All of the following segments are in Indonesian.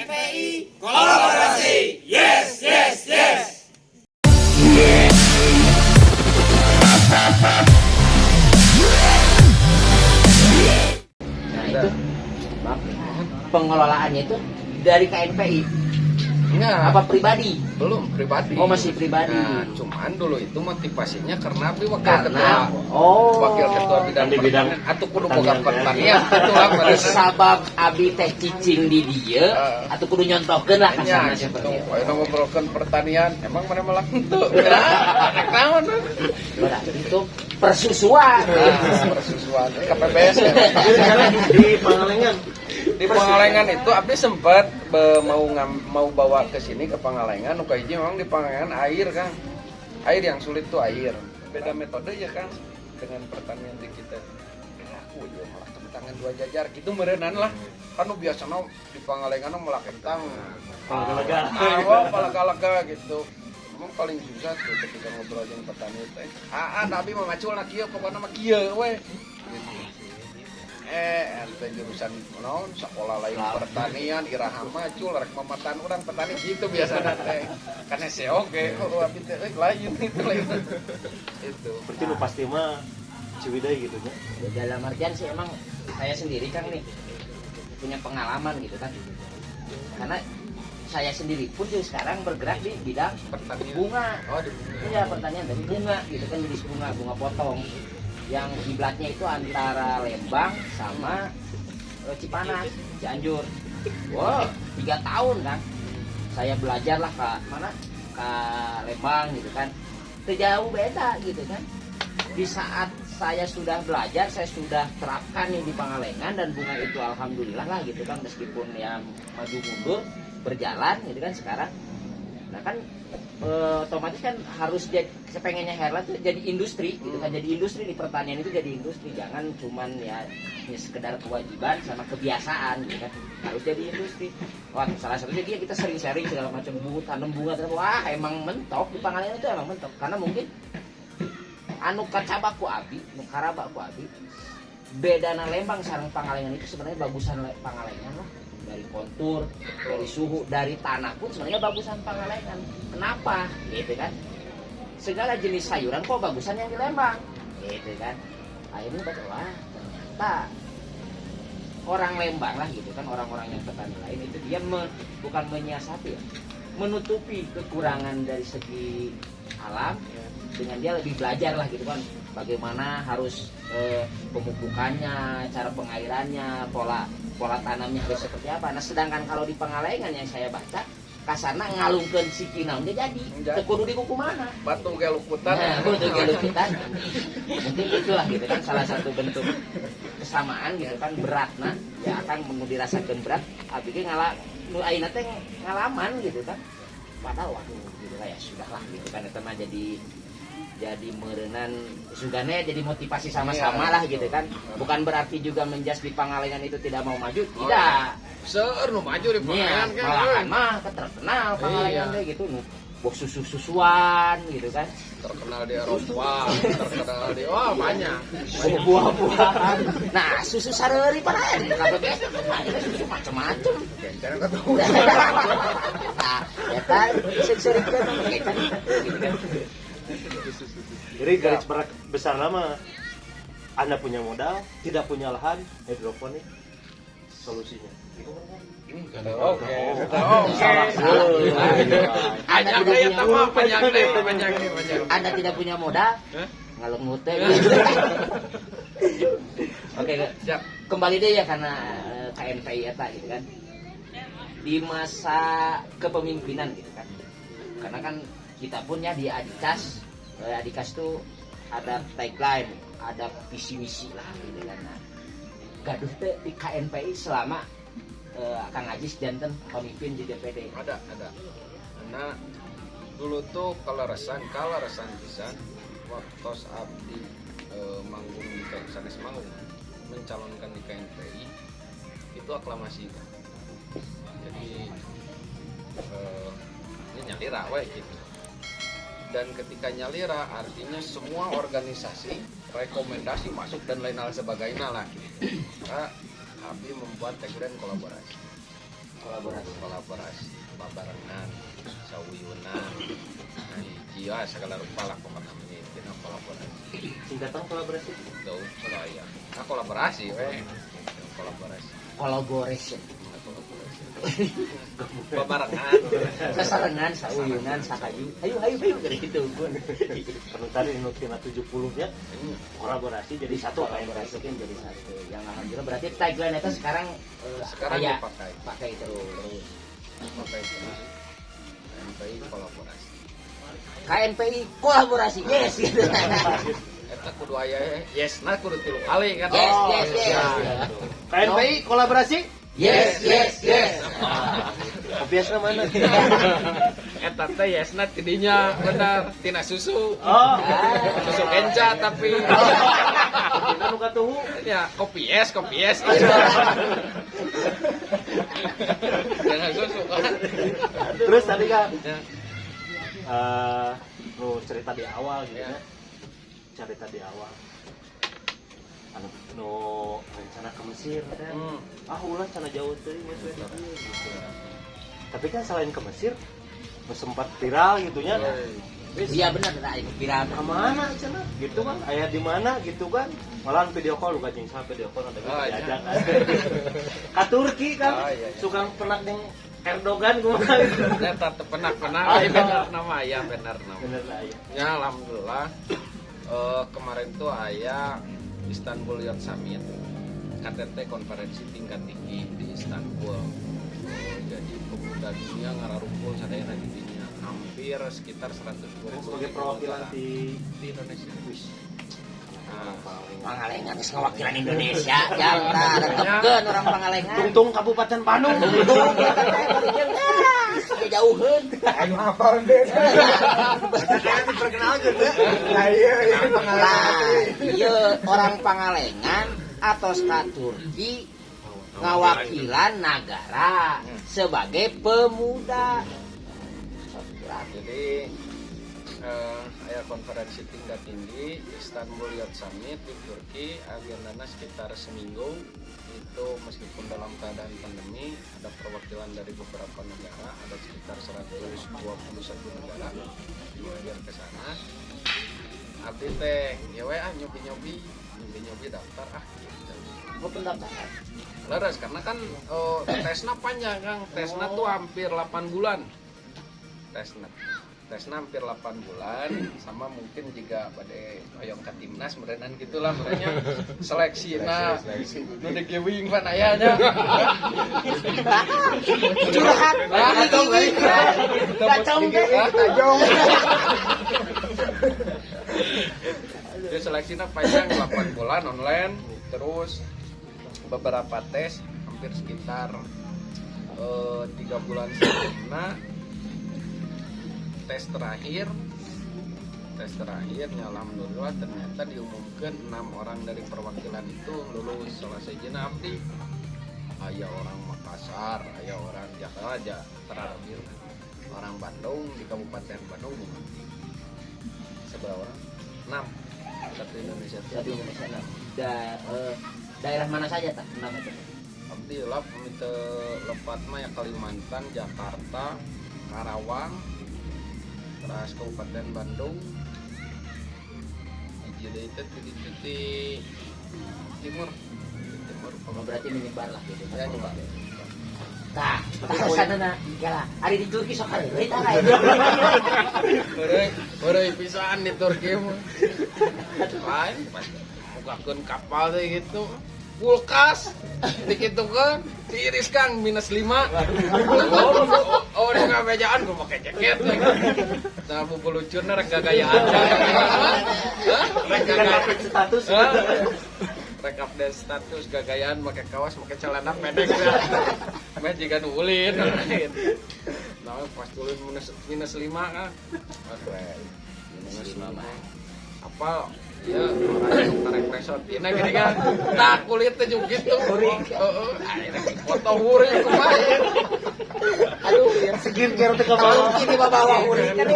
KNPI kolaborasi. Yes, yes, yes. Nah itu pengelolaannya itu dari KNPI Enggak, apa pribadi? belum pribadi. Oh masih pribadi. Nah, cuman dulu itu motivasinya karena abdi wakil Karena ketua, wakil ketua bidang pertanian atau kudu boga pertanian itulah pada sabab abi teh cicing di dia atau kudu nyontohkeun lah kasarna gitu. seperti itu. Ayo ngobrolkeun pertanian, emang mana malah henteu. Rek naon? Berarti itu persusuan. Persusuan KPBS ya. Di Pangalengan. Di Pangalengan itu abdi sempat mau bawa ke sini ke Pangalengan, nu hiji memang di Pangalengan air kan. Air yang sulit tuh air. Beda metode ya kan dengan pertanian di kita. Aku ya malah tepuk tangan dua jajar gitu meureunan lah. Kan biasana di Pangalengan malah kentang. Palaga-laga gitu. Emang paling susah tuh ketika ngobrol jeung petani teh. Nabi mah maculna kieu pokona mah kieu we. Gitu. Ente jurusan naon sekolah lain pertanian iraha macul rek mamatan urang petani gitu biasana teh. Kan hese oge abi teh lain itu lain. Itu. Berarti lu pasti mah Ciwidey gitu ya. Ya, dalam artian sih emang saya sendiri kan nih punya pengalaman gitu kan. Karena saya sendiri pun juga sekarang bergerak di bidang Pertanian. bunga. Oh, di Iya pertanian dari bunga gitu kan, jenis bunga potong. Yang kiblatnya itu antara Lembang sama Cipanas, Cianjur. Wow, 3 tahun kan. Saya belajar lah ke mana? Ke Lembang gitu kan. Itu jauh beda gitu kan. Di saat saya sudah belajar, saya sudah terapkan yang di Pangalengan dan bunga itu alhamdulillah lah gitu kan, meskipun yang maju mundur berjalan gitu kan sekarang. Nah kan otomatis kan harus jadi, sepengennya Herla tuh jadi industri gitu kan, jadi industri di pertanian itu, jadi industri, jangan cuman ya sekedar kewajiban sama kebiasaan gitu kan, harus jadi industri. Wah salah satunya kita sering sharing segala macam tanam bunga, wah emang mentok di Pangalengan itu emang mentok, karena mungkin anu kacabaku abi, nu karabaku abi, bedana Lembang sareng Pangalengan itu sebenarnya bagusan Pangalengan lah. Dari kontur, dari suhu, dari tanah pun sebenarnya bagusan Pangalengan. Kenapa? Gitu kan. Segala jenis sayuran kok bagusan yang di Lembang. Gitu kan. Akhirnya baca, wah ternyata orang Lembang lah gitu kan, orang-orang yang petani lain itu dia bukan menyiasati ya, menutupi kekurangan dari segi alam dengan dia lebih belajar lah gitu kan, bagaimana harus pemupukannya, cara pengairannya, pola tanamnya harus seperti apa. Nah sedangkan kalau di Pangalengan yang saya baca kasarna ngalungkeun sikina dia jadi tekudu di kuku mana batu ge lukutan. Nah, batu ge lukutan. Mungkin itulah gitu kan salah satu bentuk kesamaan gitu kan, beratna ya akan dirasakan berat abi ge nu ayeuna teh ngalaman gitu kan. Padahal waduh gitu ya sudahlah gitu kan, eta mah jadi meureunan sugane jadi motivasi sama-sama lah gitu kan. Bukan berarti juga menjas di Pangalengan itu tidak mau maju, tidak. Seueur nu maju di Pangalengan kan. Malahan mah terkenal Pangalengan deh gitu, nu bok susu-susuan gitu kan. Terkenal di Eropa, terkenal di banyak. Buah-buahan. Nah, susu sareuri panaen KPBS ada susu macam-macam. Jangan ketemu. Nah, ya kan sering-sering kan gitu kan. Jadi garis besar nama Anda punya modal, tidak punya lahan, hidroponik solusinya. Oke. Anda tidak punya modal, ngalungut teh. Oke, Siap. kembali deh ya karena KNPI eta gitu kan. Di masa kepemimpinan gitu kan. Karena kan kita pun ya di Adikas tuh ada tagline, ada visi misi lah gitu kan. Nah, gaduh teh di KNPI selama Kang Ajis janten pemimpin di DPD. Ada. Karena dulu tuh kalau resan pisan waktu abdi manggung di sanes mau mencalonkan di KNPI itu aklamasi kan. Jadi ini nyalira we gitu. Dan ketika nyalira artinya semua organisasi rekomendasi masuk dan lain hal sebagainya lah gitu. Abdi membuat tagline kolaborasi. kolaborasi babarengan sawuyunan nah hiji segala rupa lah pokoknya namanya kolaborasi Singkatan kolaborasi. itu saya kolaborasi kolaborasi Collaboration. babarengan Sasarengan, sauyunan, sakayu. Ayo gitu. Karena tadi nutina 70-nya kolaborasi jadi satu apa yang Kolaborasi kan jadi satu. Yang alhamdulillah berarti tagline itu sekarang sekarang aya pakai terus. KNPI kolaborasi KNPI kolaborasi. Yes gitu. eta kudu aya yesna kudu 3 kali kan Yes. KNPI kolaborasi. Yes. Biasa mana? eta teh yesna tidinya bener tina susu Oh, susu kenca tapi kita nu katuhu. ya kopi es jangan susu kan Terus tadi kan ya. nu cerita di awal gitu Ya. ya. Cerita di awal. Nu rencana ke Mesir kan. Ulah cana jauh teuing gitu. Tapi kan selain ke Mesir sempat viral gitu nya. Iya benar ada pikiran. Kemana cina gitu kan ayah di mana gitu kan malahan video call lu kacing sampai video call ada Oh, iya. diajak kan ke Turki kan Oh, iya. suka penak yang Erdogan kumaha gitu Eta teh penak-penak bener nama aya bener nama bener lah ya ya alhamdulillah kemarin tuh aya Istanbul Youth Summit KTT konferensi tingkat tinggi di Istanbul. Jadi pemuda dunia ngararumpul sadayana di dunia hampir sekitar 120 sebagai perwakilan di Indonesia. Pangalengan geus ngawakilan Indonesia. Jalta tetepkeun orang Pangalengan. Tungtung Kabupaten Bandung Jauheun. Anu hafal deh. Iya orang Pangalengan atau ka Turki ngawakilan negara sebagai pemuda. Jadi aya konferensi tingkat tinggi Istanbul Youth Summit di Turki agendanya sekitar seminggu. Itu meskipun dalam keadaan pandemi ada perwakilan dari beberapa negara, ada sekitar 121 negara dihadir ke sana. Abdi teh nyewe nyobi daftar gitu. Oh pendaftaran. Leres karena kan tesnya panjang Kang. Tesnya tuh hampir 8 bulan. Tesnya hampir 8 bulan sama mungkin jika pada oyong ke timnas merenan gitulah merenya seleksi nah nu di gewing pan ayahnya Curhat. Kacau deh. Jadi seleksinya panjang 8 bulan online terus beberapa tes hampir sekitar 3 bulan sebelumnya tes terakhirnya alhamdulillah ternyata diumumkan 6 orang dari perwakilan itu lulus. Salah satunya abdi aya orang Makassar, aya orang Jakarta, terakhir orang Bandung di Kabupaten Bandung. Seberapa orang? 6 satu Indonesia. Daerah mana saja tak? Abdi lah pemita lepat mah ya Kalimantan, Jakarta, Karawang, terus Kabupaten Bandung. Jadi itu di timur. Oh, berarti menyebar lah gitu. Ya nyebar. Tah, sana kala ari di Turki sok aya deui tah. Heureuy pisan di Turki mah. Lain bukakeun kapal teh gitu. Kulkas dikitukeun tiris Kang -5. Oh, udah ngabejaan gua pakai jaket. Nah, buku lucunya rek gagayaan. Rek gagayaan status rek update status gagayaan pakai kaos pakai celana pendek ya. Meh jiga nu ulin. Nah, pas ulin -5 kan. -5. Apa ya orang tarik resort ini gini kan tak kulitnya juga gitu foto huri kemarin Aduh, segir kira teka kalau ini bawa uri kan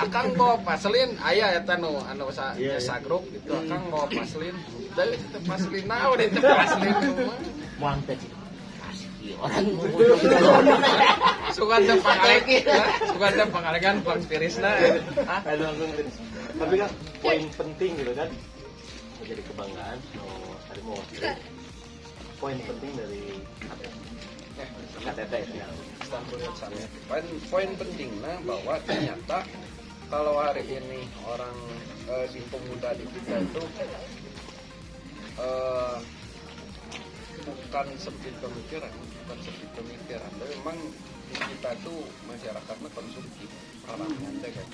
akang bawa paslin aya eta nu anu sa grup gitu akang bawa paslin dari itu paslin naon itu paslin moang teh. orang Sugan teh pangalengan Bang Tirisna. Tapi kan poin penting gitu kan menjadi kebanggaan tadi mau poin penting dari KTT itu ya. Poin pentingnya bahwa ternyata kalau hari ini orang di pemuda di kita itu bukan sempit pemikiran, tapi memang di kita tuh masyarakatnya konsumtif orangnya teh kan.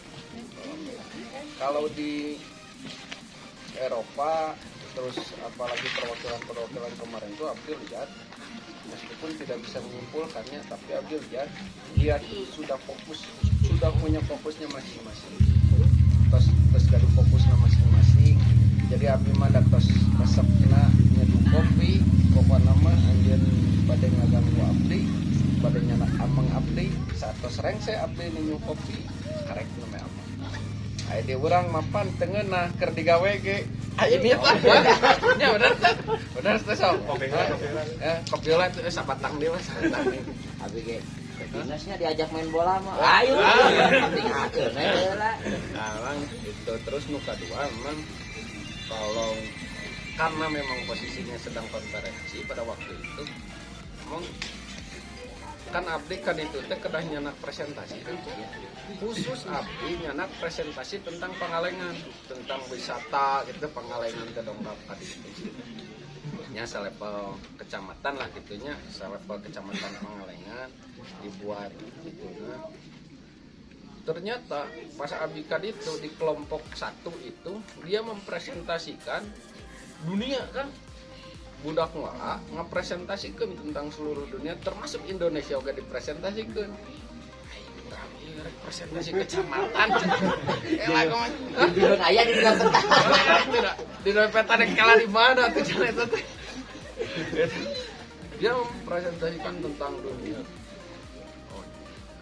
Kalau di Eropa terus apalagi perwakilan kemarin tuh Abdul lihat meskipun tidak bisa menyimpulkannya, tapi Abdul lihat dia tuh sudah punya fokusnya masing-masing, terus dari fokusnya masing-masing. Jadi abdi mah tos resepna nyeduh kopi pokoknya mah anjeun bade ngaganggu abdi, bade nyanak amang abdi, satos rengse abdi nyeduh kopi karek nu mah amang. Aya di urang mapan teu ngeunah keur digawe ge. Ini lah. Ya bener teh sok. Kopi lah teh sabatang deui sabatang. Abi ge dinasnya diajak main bola mah. Ayo. Penting akeun heula. Nah, itu terus nu kadua memang kalau karena memang posisinya sedang konferensi pada waktu itu, memang kan abdi kan itu teh kedah nyanak presentasi kan, khusus abdi nyanak presentasi tentang Pangalengan, tentang wisata gitu Pangalengan ke dongkap tadi itu, nya selevel kecamatan lah gitunya, selevel kecamatan Pangalengan dibuat gitu nah. Ternyata pas Abikad itu di kelompok 1 itu dia mempresentasikan dunia kan, budak wala ngapresentasikan tentang seluruh dunia termasuk Indonesia juga dipresentasikan. Presentasi kecamatan. Di aya di dalam peta. Di dalam peta kalah di mana tuh itu teh. Dia mempresentasikan tentang dunia. Oh,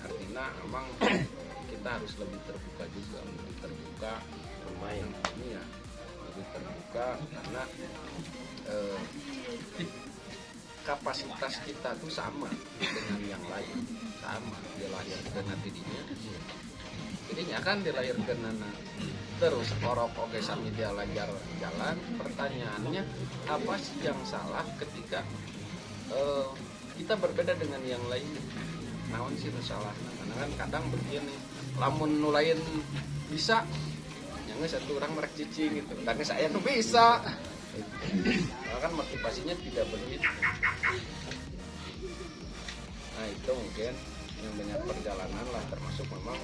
artinya emang kita harus lebih terbuka juga, lumayan ini ya, lebih terbuka karena kapasitas kita tuh sama dengan yang lain, sama dilahirkan nantinya, jadinya kan dilahirkan anak terus orok oke sami dia lancar jalan. Pertanyaannya apa sih yang salah ketika kita berbeda dengan yang lain? Naon sih salah? Karena kan kadang begini, lamun nulain bisa, yang satu orang merek cicing gitu, dan saya tuh bisa. Karena kan motivasinya tidak begitu. Nah itu mungkin yang banyak perjalanan lah, termasuk memang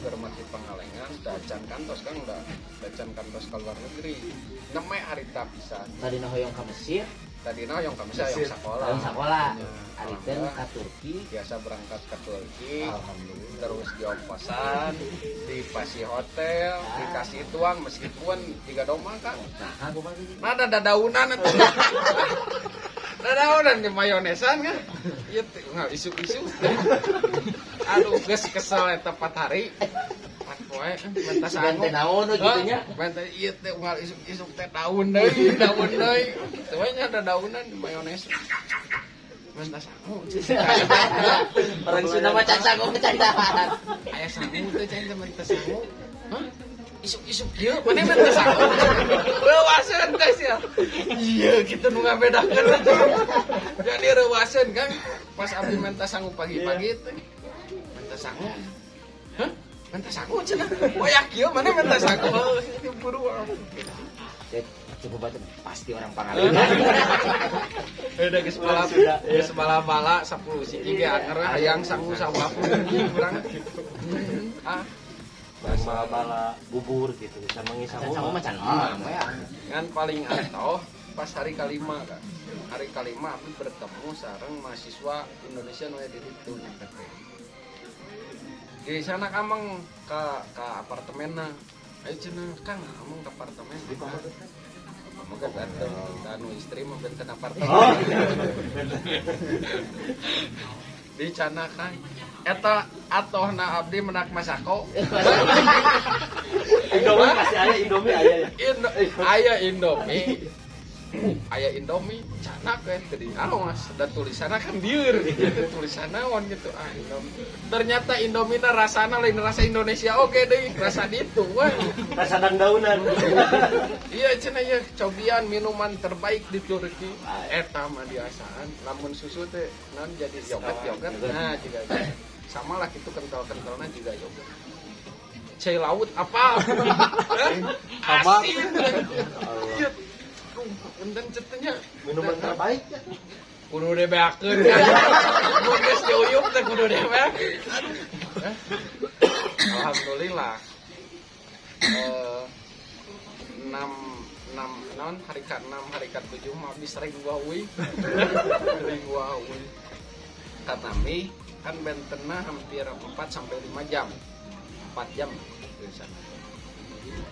bermati Pangalengan, dacan kantos kan udah dacan kantos ke luar negeri. Namanya harita pisan. Tadi hoyong ka Mesir. Tadi yang kami saya yang sekolah. Yang sekolah. Ariteun ka Turki. Biasa berangkat ke Turki. Alhamdulillah. Terus di ongkosan, dikasih hotel, dikasih tuang meskipun 3 doma kan. Nah, aku mah gitu. Nah, ada dadaunan itu. Dadaunan di mayonesan kan. Ieu isu-isu. Aduh, geus kesel eta 4 hari. Poe mentas anu. Teh naon gitu nya. Mentas ieu teh unggal isuk teh daun deui. Teu nya ada daunan di mayones. Mentas sangu. Orang Sunda mah can sangu candaan. Aya sangu teh can mentas sangu. Hah? Isuk-isuk kieu mana mentas sangu. Reuaseun guys ya. Iya, kita nu ngabedakeun. Jadi reuaseun kan pas abdi mentas sangu pagi-pagi teh. Mentas sangu. Hah? Mentas sangu cenah. Wayak kieu mana mentas sangu. Buru. Coba baca pasti orang Pangalengan. Udah geus bala-bala 10 siji ge anger hayang sangu 50 urang. Ah, bala bubur gitu bisa mengisamu Sangu mah can ya. kan paling atoh pas hari kelima kan. Hari kelima aku bertemu sareng mahasiswa Indonesia nu aya di ditu NPT. Di sana amang ka apartemenna. Ayo cenah Kang, amang ka apartemen di mana? Moga datang anu istri mah benten apartemen. Di sana kan eta atohna abdi menak masako. Indomie kasih aya Indomie aya ya. Aya Indomie. aya Indomie canak tadi awas dan tulisannya kan bieur gitu tulisannya naon gitu Indomie ternyata Indomie rasana lain rasa Indonesia oke deh rasa itu wah Rasa dandaunan. iya cenah ya cobian minuman terbaik di Turki eta mah biasaan lamun susu teh non jadi yogurt nah juga sama lah itu kental-kentalnya juga yogurt cai laut apa Sama. asin iya enten cetanya Minuman terbaik ya. kudu debeakeun kan mun geus diuyup teh kudu debeak alhamdulillah 6 non hari ke-6 hari ke-7 mah habis ring gua euy katami kan bentenna hampir 4 sampai 5 jam 4 jam di sana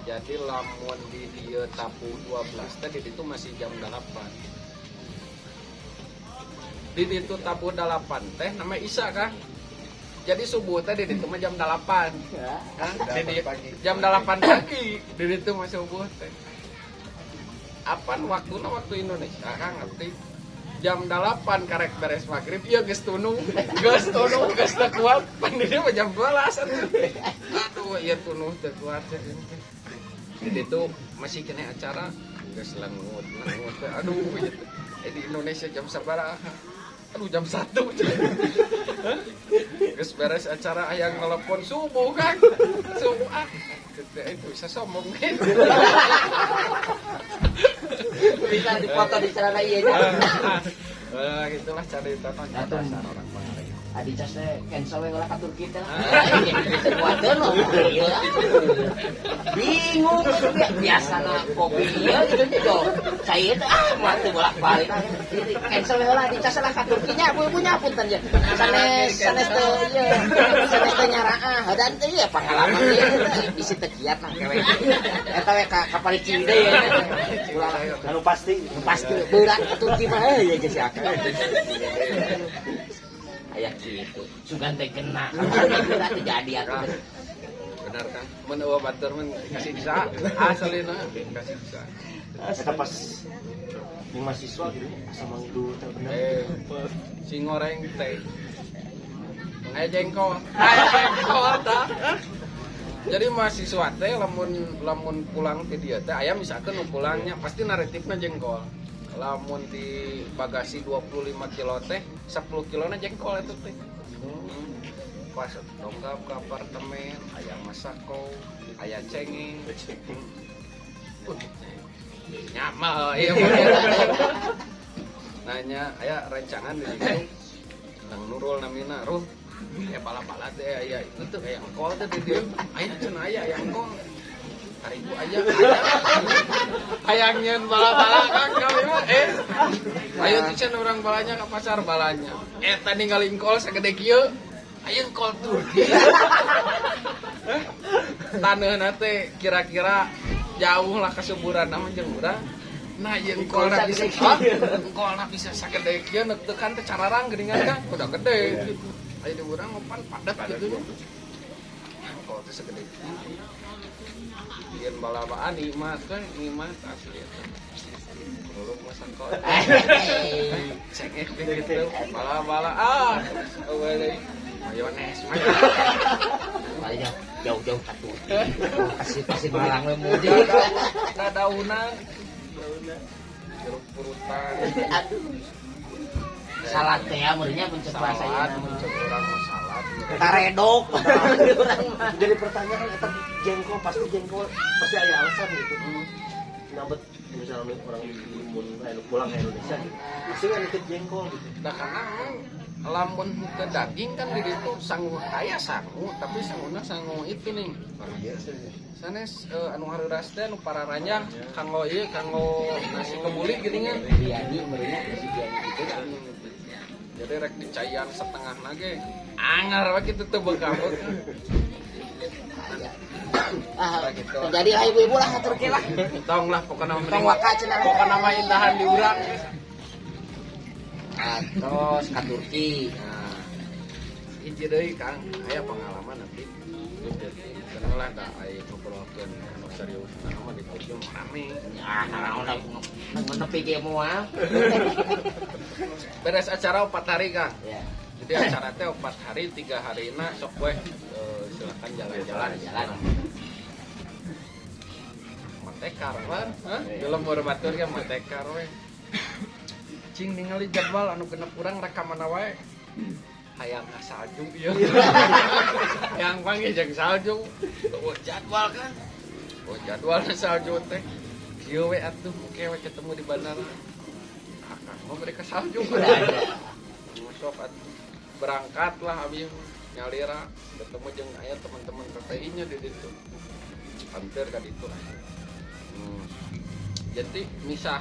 jadi lamun di dieu tapu 12 teh di ditu masih jam 8 di ditu tapu 8 teh namanya Isya kan jadi subuh teh di ditu mah jam 8 Hah? Jam 8 pagi di ditu mah subuh teh apaan waktuna waktu Indonesia kan ngerti jam 8 karek beres maghrib iya geus tunung geus teu kuat pandina mah jam 12 aduh iya tunung teu kuat jadi itu masih kena acara geus lengut aduh di Indonesia jam sabaraha aduh jam 1 geus beres acara aya ngelepon subuh kan subuh itu bisa sombong kan Bisa dipoto di celana ieu nya. Gitulah cerita dasar orang Bangladesh. Adi cas teh cancel we ulah ka Turki teh. Bisa kuateun loh. Bingung biasana kopi ieu gitu gitu. Saya teh mah teu bolak-balik. Cancel we ulah adi cas lah ka Turki nya punya punten ya. Sanes teu ieu. Sanes teh nyaraah dan teh ieu pengalaman ieu bisi teu kiat mah kewe. Eta we ka Parigi deui ya. Ulah Anu pasti berat ka Turki mah ya geus akeh. Aya gitu. Sugan teh kena. Berat jadi atuh. Benar kan? Mun eueuh batur mun kasih bisa asalina kasih bisa. Eta pas di mahasiswa gitu asa mangdu teh bener. Si ngoreng teh. Aya jengkol tah. Jadi mahasiswa teh lamun pulang ti dieu teh aya misalkan nu pulangnya pasti naratifna jengkol. Lamun di bagasi 25 kilo teh 10 kilona jengkol itu teh. Pas dongkap ke apartemen aya masako, aya cengeng. Nyamal ieu nanya aya rancangan di situ. Nang Nurul namina, "Ruh, bala-bala teh aya itu tuh aya engkol teh di dieu." Aya cenah aya engkol. Karibu aya. Hayangnya bala-bala kan kami mah ayo tuh can orang balanya ke pasar balanya. Tadi ninggal engkol sagede kieu. Aya engkol Turki. Taneuhna teh kira-kira jauh lah kasuburan nama jeung urang. Nah, ieu engkolna bisa sagede kieu neutekan teh cararang geuningan kan udah gede gitu. Aya di urang opan padat gitu. Engkol teh sagede kieu. Biar balabaan nikmat kan nikmat asli itu dulu masak kok cengeh gitu bala-bala boleh mayones Ayo jauh-jauh ka Turki. Kasih barang we mudik. daunan jeruk purutan Salad teh amunnya muncul rasa salad ieu. muncul orang mau salad Taredok. jadi pertanyaan eta jengkol pasti ada alasan gitu. Nabet misalnya orang mun pulang ke Indonesia gitu. Pasti kan ikut jengkol gitu. nah karena lamun ke daging kan di itu sangu aya sangu tapi sanguna sangu itu nih sanes anu hareuras teh anu pararanjang kanggo ieu kanggo nasi kebuli geuningan Biani meureunnya si biani gitu. jadi rek dicayan setengah nage angar we kitu teu beukabut Terjadi lah ibu-ibu lah ka Turki lah. tong lah pokona Tong waka cenah. pokona mah indahan di urang Terus ka Turki. nah hiji deui Kang aya pengalaman nanti Kenal lah dah ayo ngobrolkeun anu serius nama di podium rame. Ah, naon menepi ge moal. Beres acara 4 hari Kang. Ya. Jadi acara teh 4 hari 3 harina sok we silakan jalan-jalan. Matekar kan? Hah? Belum batur ya matekar we. Cing ningali jadwal anu genep urang rekaman wae. Hayang ka salju ieu. Yang panggil jeung salju. Oh jadwal kan. Oh jadwal salju teh. Kieu we atuh oke we ketemu di bandara. Akang mau mereka salju ada. Sok atuh berangkat lah abi nyalira ketemu jeung aya teman-teman KPI-nya di ditu. Hampir ka ditu. Jadi misah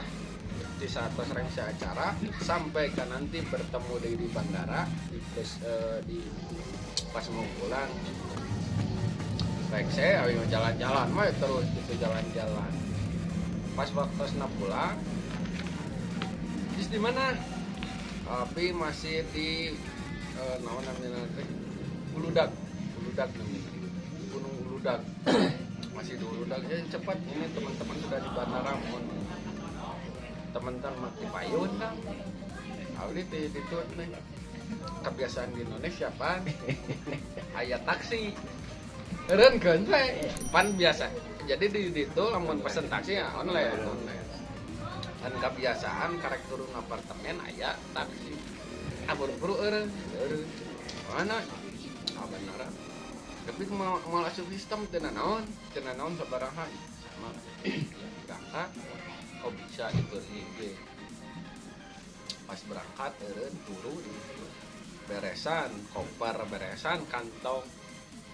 di saat pas rengsi acara sampai kan nanti bertemu di bandara di pas mau pulang rengsi ayo jalan-jalan mah terus gitu jalan-jalan pas waktu pulang di mana tapi masih di naon namanya teh Uludag namanya Gunung Uludag masih di Uludag ya cepat ini teman-teman sudah di bandara mohon teman-teman di payun kan awalnya itu nih kebiasaan di Indonesia pan aya taksi eren kan pan biasa jadi di itu lamun pesen taksi ya online dan kebiasaan karek turun apartemen aya taksi buru-buru eren mana benar tapi mau asup sistem tenan naon sabaraha sama berangkat kok bisa itu sih pas berangkat turun beresan koper beresan kantong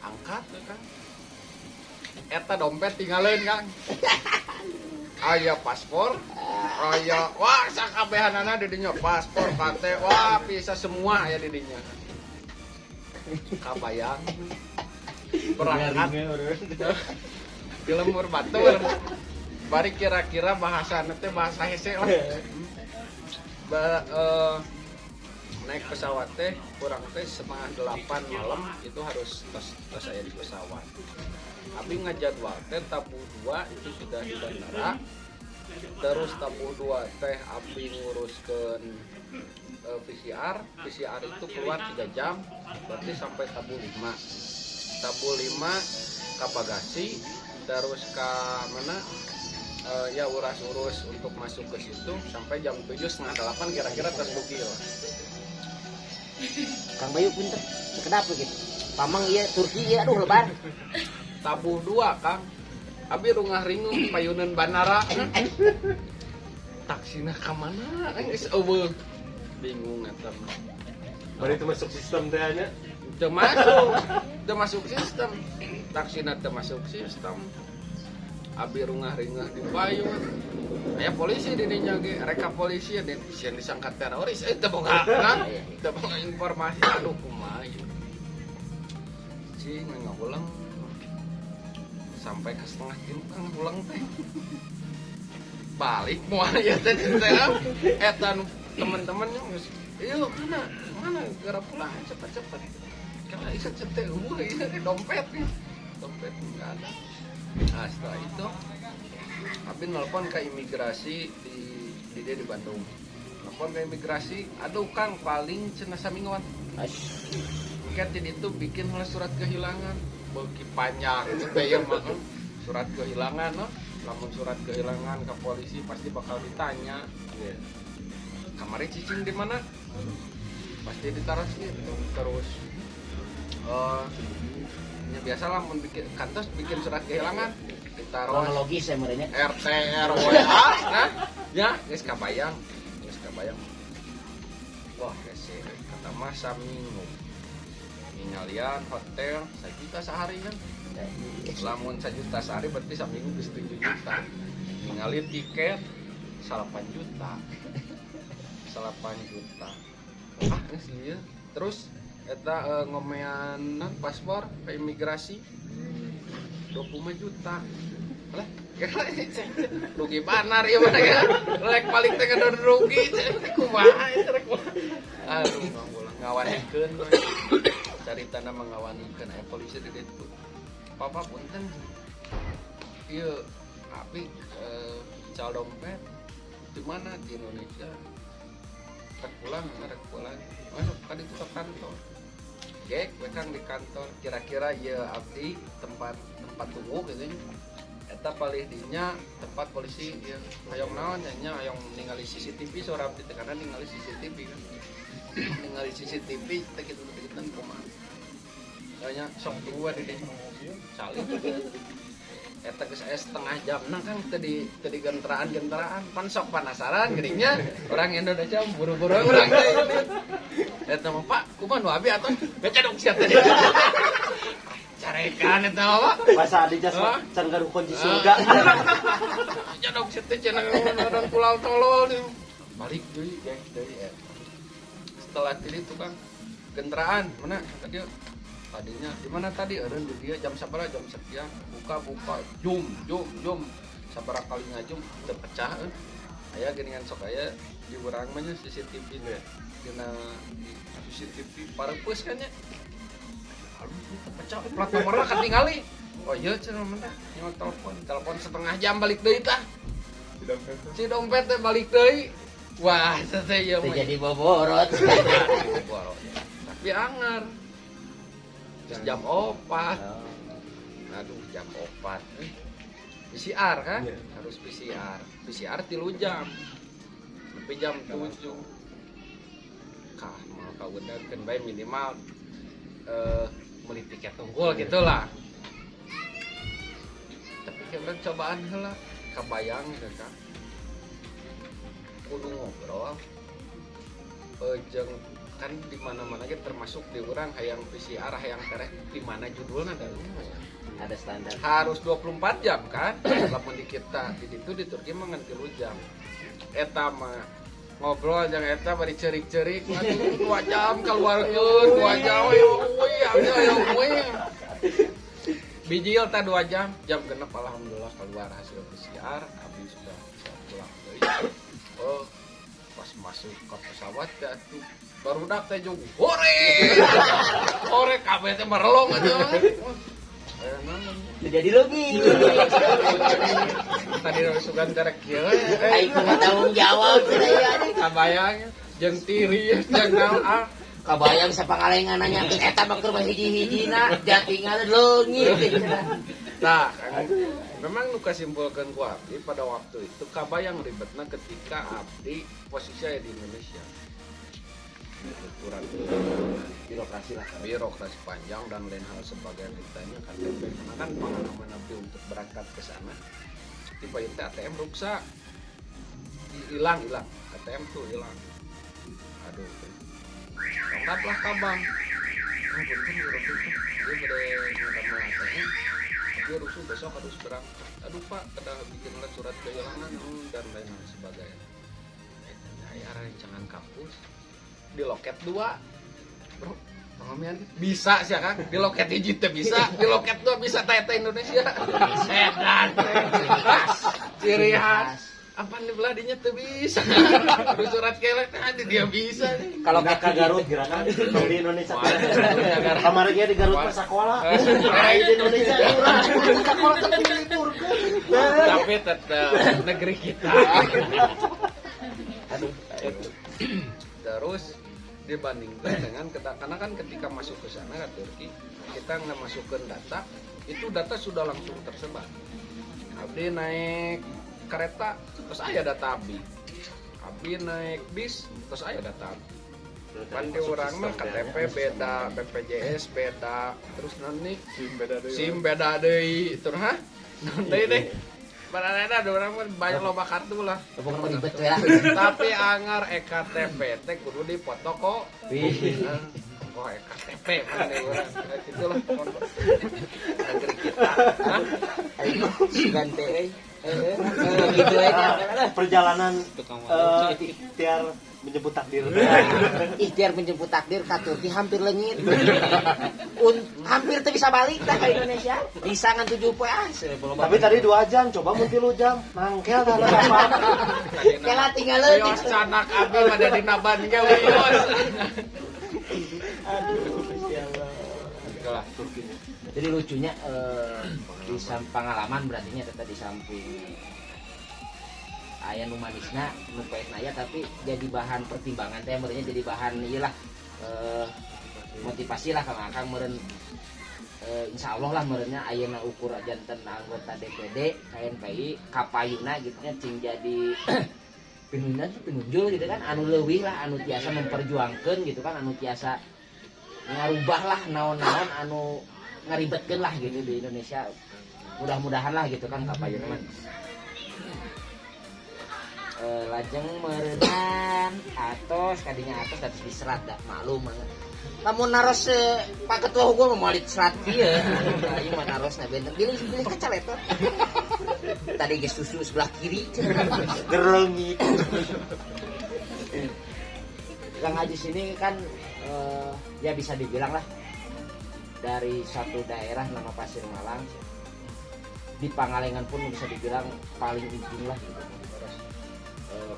angkat kan eta dompet tinggalin Kang aya paspor aya wah sakabehanana di dinya paspor KT wah bisa semua aya di dinya kabayang berangkat di lemur batur bari kira-kira bahasa teh bahasa hese lah. Naik pesawat teh kurang teh 7:30 malam itu harus tos saya di pesawat. Abi ngajadwal teh tabu 2 itu sudah di bandara. Terus tabu 2 teh abi nguruskeun PCR itu keluar 3 jam berarti sampai tabu 5. Tabu 5 ke Bagasi terus ke mana ya urus untuk masuk ke situ sampai jam 7:30 kira-kira tes bukil. Kang Bayu pinter. Kenapa gitu? Pamang iya Turki iya aduh lebar. Tabuh 2 Kang. Abi rungah ringung payunan bandara. Taksina ka mana? Geus eueuh. Bingung eta mah. Bari itu masuk sistem teh nya. Teu masuk sistem. Taksina teu masuk sistem. Abi rungah-ringah di payun. Aya polisi di dinya ge, reka polisi dan sieun disangka teroris. Teu boga kan? Teu boga informasi aduh kumaha ieu. Cing ngulang sampai ke setengah jam kan pulang teh. Balik moal ya teh eta teman-temannya geus ieu mana gara pulang cepet-cepet. Karena isa cetek dompet enggak ada. Nah setelah itu Abi nelpon ke imigrasi di Bandung. Nelpon ke imigrasi, aduh Kang paling cenah samingguan. Mungkin itu bikin surat kehilangan, beuki panjang itu teh mah surat kehilangan no. Lamun surat kehilangan ke polisi pasti bakal ditanya. Kamari cicing di mana? Pasti ditaruh gitu terus. Ya biasa lah bikin kantor bikin surat kehilangan ditaruh Kronologis ya merenya RT RW nah ya geus kabayang wah geus kata mah saminggu ningalian hotel 1 juta sehari kan lamun 1 juta sehari berarti saminggu geus 7 juta ningali tiket 8 juta geus ieu terus eta ngomean paspor ke imigrasi 25 juta lah rugi banar ieu mah ya rek paling teh kada rugi kumaha rek aduh ngawanikeun carita nama ngawanikeun aya polisi di ditu papa punten ieu api cal dompet di mana di Indonesia rek pulang masuk kan itu ke kantor gek bekang di kantor kira-kira ya abdi tempat tunggu gitu nya eta palih dinya tempat polisi ya hayong naon nya hayong ningali CCTV seorang abdi teh karena ningali CCTV kan ningali CCTV teh kitu kumaha soalnya sok dua di dinya salih eta geus aya setengah jam nah kan tadi genteraan pan sok penasaran geuning orang Indonesia buru-buru urang teh eta mah Pak kumaha nu abi atuh baca dong sia tadi carekan eta mah Pak Bahasa adi jas can gaduh kunci surga. baca dong sia teh cenah orang pulau tolol balik deui geng deui setelah tadi tukang genteraan mana tadi tadinya di mana tadi eureun di dia jam sabaraha jam sekian buka jum sabaraha kali ngajum teu pecah aya geuningan sok aya di urang mah CCTV nya dina CCTV parepeus kan nya aduh teu pecah plat nomorna katingali oh iya cenah mah nyawa telepon setengah jam balik deui tah si dompet teh balik deui wah teh ieu mah jadi boborot. tapi angar terus jam 4 aduh jam 4 PCR kan harus PCR 3 jam sampai jam 7 kah mau kawendakeun bae minimal meuli tiket unggul gitulah tapi kita cobaan heula kabayang gitu kan kudu ngobrol jeung kan di mana-mana ge termasuk di urang hayang PCR hayang tereh di mana judulna Ada standar. harus 24 jam kan lamun di kita di ditu di Turki mah ngan 3 jam eta mah ngobrol jeung eta bari ceurik-ceurik aduh 2 jam kaluarkeun 2 jam ayo bijil tah 2 jam genep alhamdulillah keluar hasil PCR habis sudah bisa pulang deui oh pas masuk ke pesawat tuh barudak teh jeung hore kabeh teh merelong aja Jadi lebih. tadi sugan derek kieu Aing mah tanggung jawab ya. kabayang jeung tiri jeung naon Kabayang sapangalengan nanyakeun eta mah keur hiji-hijina jatingan leungit. nah memang nu kasimpulkeun ku abdi pada waktu itu kabayang ribetna ketika abdi posisi aya di Indonesia aturan birokrasi panjang dan lain hal sebagainya ditanya kan karena kan pengalaman abdi untuk berangkat ke sana tiba itu ATM rusak hilang ATM tuh hilang aduh tongkatlah kabang punten birokrasi dia bere ATM dia rusuh besok harus berangkat aduh Pak kada bikin surat kehilangan dan lain hal sebagainya ya rancangan kampus di loket 2 bro pengamian bisa sih kan di loket hiji teh bisa di loket 2 bisa teh Indonesia sedan ciri khas apa nih beladinya tuh bisa di surat kelet ada dia bisa nih Kalau ke Garut gerakan di Indonesia. Kamarnya di Garut pas sekolah. Di Indonesia murah. Sekolah tapi diliburkan. tapi tetap negeri kita aduh terus dibandingkan dengan karena kan ketika masuk ke sana ke Turki kita nggak masukkan data itu data sudah langsung tersebar abdi naik kereta terus aya data abdi naik bis terus aya data abdi pandi orang mah KTP beda BPJS beda terus nanti SIM beda deui terus hah deui deh Barana ada orang banyak loba kartu lah. Tepung ribet we lah. Tapi angar EKTP teh kudu dipoto kok. Oh EKTP mana urang. Itulah negeri kita. Ayo ganti gitu aja. Perjalanan ikhtiar menjemput takdir. Ikhtiar menjemput takdir ka Turki hampir leungit. Hampir teu bisa balik tah ka Indonesia. Bisa ngan 7 poe Tapi tadi 2 jam, coba mun 3 jam. Mangkel tah apa? Kela tinggal leutik. Wios canak abi pada dina ban ge wios. Aduh, Gusti Allah. Itulah Turki. Jadi lucunya di pengalaman berarti nya tetap di samping aya nu manisna nu pahitna aya tapi jadi bahan pertimbangan teh meureunnya jadi bahan iyalah motivasi lah Kang Akang meureun insya Allah lah meureunnya ayeuna ukur janten anggota DPD KNPI kapayuna gitu nya cing jadi pinunjul gitu kan anu leuwih lah anu tiasa memperjuangkeun gitu kan anu tiasa ngarubah lah naon-naon anu ngaribetkeun lah gitu di Indonesia mudah-mudahan lah gitu kan kapayuna mah lajeng merenang atos kadinya atos dan diserat dah maklum banget lamun naros Pak Ketua Hukum memualit serat kieu ieu mah narosna bener pilih kacaletot tadi geus susu sebelah kiri gerleungit Kang Ajis ini kan ya bisa dibilang lah dari satu daerah nama Pasir Malang di Pangalengan pun bisa dibilang paling ujung lah gitu.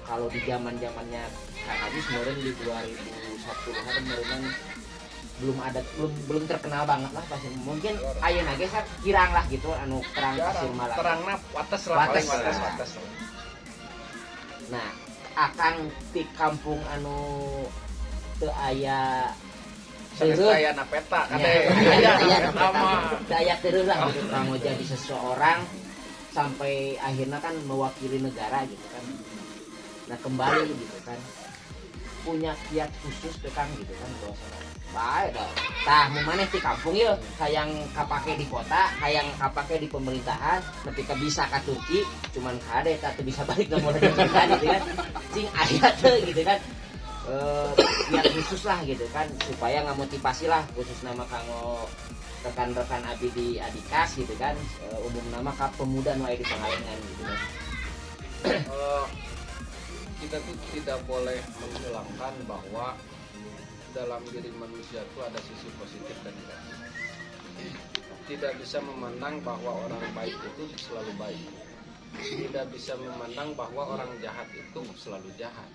Kalau di zamannya Kang Ajis meureun di 2010-an meureun belum terkenal banget lah Pasir mungkin ayeuna ge kirang lah gitu anu terang Pasir Malang terangna wates lah paling wates. Nah akang di kampung anu teu aya saya na peta kan daya terurang gitu kamu jadi seseorang sampai akhirnya kan mewakili negara gitu kan. Nah kembali gitu kan punya kiat khusus ke Kang gitu kan bahwa baik dah. Tah mau maneh di kampung yeuh hayang kapake di kota, hayang kapake di pemerintahan, ketika bisa ka Turki cuman kade tah bisa balik ke modal gitu kan. Cing aya teh gitu kan. Biar khusus lah gitu kan supaya ngamotivasi lah khusus nama kanggo rekan-rekan abdi di Adikas gitu kan umum nama ka pemuda nu aya di Pangalengan gitu kan. Kita tuh tidak boleh menghilangkan bahwa dalam diri manusia itu ada sisi positif dan negatif. Tidak bisa memandang bahwa orang baik itu selalu baik. Tidak bisa memandang bahwa orang jahat itu selalu jahat.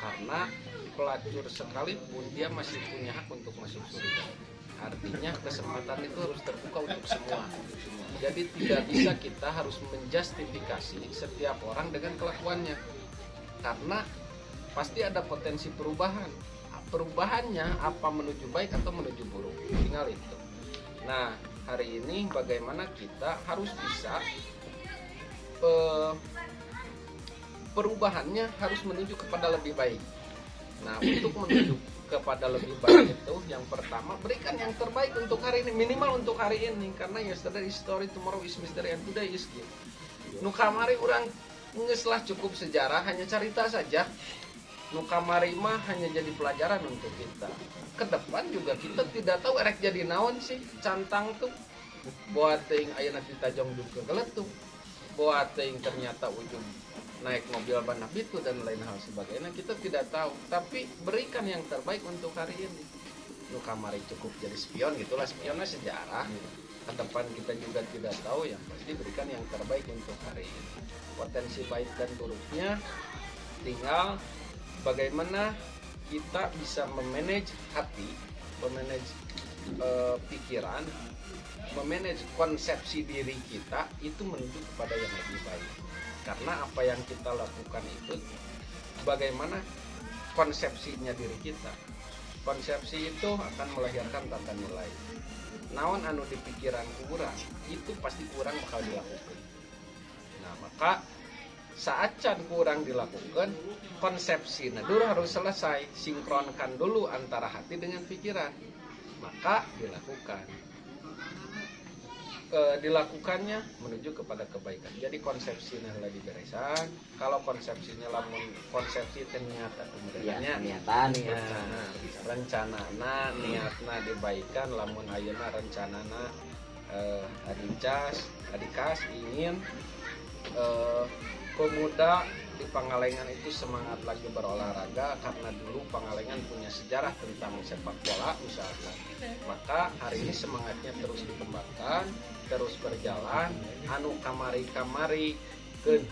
Karena pelacur sekalipun dia masih punya hak untuk masuk surga. Artinya kesempatan itu harus terbuka untuk semua. Jadi tidak bisa kita harus menjustifikasi setiap orang dengan kelakuannya. Karena pasti ada potensi perubahan. Perubahannya apa menuju baik atau menuju buruk. Tinggal itu. Nah, hari ini bagaimana kita harus bisa perubahannya harus menuju kepada lebih baik. Nah, untuk menuju kepada lebih baik itu yang pertama berikan yang terbaik untuk hari ini, minimal untuk hari ini, karena yesterday is story, tomorrow is mystery, and today is gift. Nu kamari urang geus lah cukup sejarah, hanya cerita saja. Nu kamari mah hanya jadi pelajaran untuk kita. Ke depan juga kita tidak tahu erek jadi naon sih cantang tuh. Buat teuing ayeuna kita jongjung ke geletung. Buat teuing ternyata ujung naik mobil banah itu dan lain hal sebagainya, kita tidak tahu. Tapi berikan yang terbaik untuk hari ini. Nu kamari cukup jadi spion gitulah, spionnya sejarah. Ke depan kita juga tidak tahu, yang pasti berikan yang terbaik untuk hari ini. Potensi baik dan buruknya tinggal bagaimana kita bisa memanage hati, memanage pikiran, memanage konsepsi diri kita itu menuju kepada yang lebih baik. Karena apa yang kita lakukan itu bagaimana konsepsinya diri kita. Konsepsi itu akan melahirkan tata nilai. Naon anu di pikiran kurang itu pasti kurang bakal dilakukan. Nah maka saat can kurang dilakukan, konsepsi nadur harus selesai, sinkronkan dulu antara hati dengan pikiran, maka dilakukan. Dilakukannya menuju kepada kebaikan. Jadi konsepsinya lagi beresan. Kalau konsepsinya lamun konsepsi ternyata kemudiannya rencana niatna dibaikan, lamun ayeuna rencanana adikas ingin pemuda di Pangalengan itu semangat lagi berolahraga karena dulu Pangalengan punya sejarah tentang sepak bola misalkan. Maka hari ini semangatnya terus dikembangkan, terus berjalan, anu kamari ke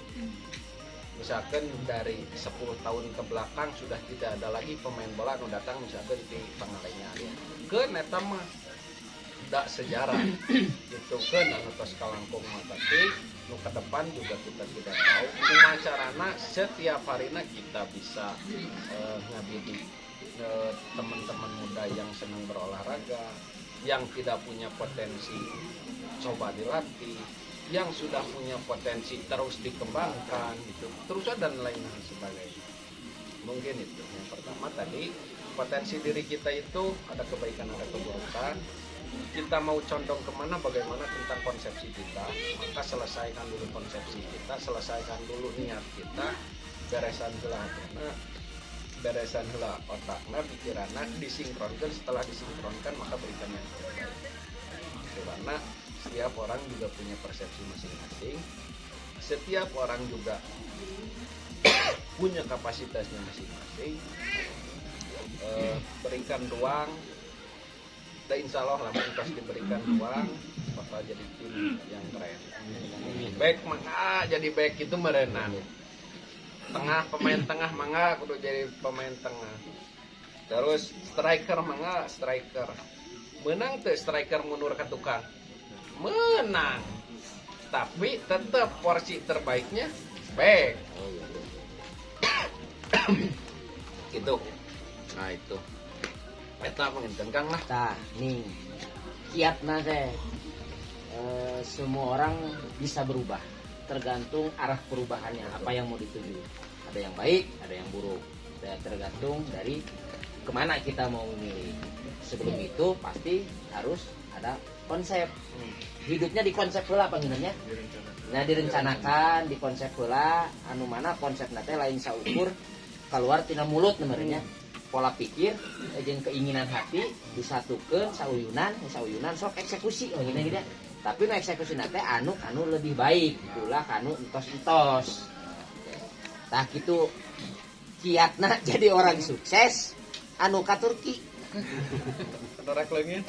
misalkan dari 10 tahun ke belakang sudah tidak ada lagi pemain bola anu datang misalkan di Pangalengan. Ke neta mah da sejarah gitu kan anu tos kalangkung mata teh nu ke depan juga kita tidak tahu kumaha carana setiap harina kita bisa ngabidik teman-teman muda yang senang berolahraga, yang tidak punya potensi coba dilatih, yang sudah punya potensi terus dikembangkan gitu, terus dan lain sebagainya. Mungkin itu yang pertama tadi, potensi diri kita itu ada kebaikan ada keburukan. Kita mau condong kemana, bagaimana tentang konsepsi kita, maka selesaikan dulu konsepsi kita, selesaikan dulu niat kita, beresan heula hatena, beresan heula otakna, pikiranna, disinkronkan. Setelah disinkronkan maka berikan yang terbaik. Karena setiap orang juga punya persepsi masing-masing, setiap orang juga punya kapasitasnya masing-masing. Berikan ruang, dan insya Allah lah pasti diberikan ruang bakal jadi tim yang keren. Back mangga jadi back itu merenan. Tengah pemain tengah mangga kudu jadi pemain tengah. Terus striker mangga striker. Menang tuh striker mundur ke tukang. Menang. Tapi tetap porsi terbaiknya back. Gitu. Nah itu. Eta menginten Kang lah. Tah, nih kiatna teh semua orang bisa berubah, tergantung arah perubahannya apa yang mau dituju. Ada yang baik, ada yang buruk. Dan tergantung dari kemana kita mau memilih. Sebelum itu pasti harus ada konsep. Hidupnya di konsep heula panginannya. Nah direncanakan, di konsep heula, anu mana konsep teh lain saukur keluar tina mulut namanya. Pola pikir jeung keinginan hati disatukeun sauyunan sok eksekusi gitu. Tapi nu eksekusi teh anu lebih baik ulah anu entos-entos. Tah kitu kiatna jadi orang sukses anu ka Turki. Dorek leungit.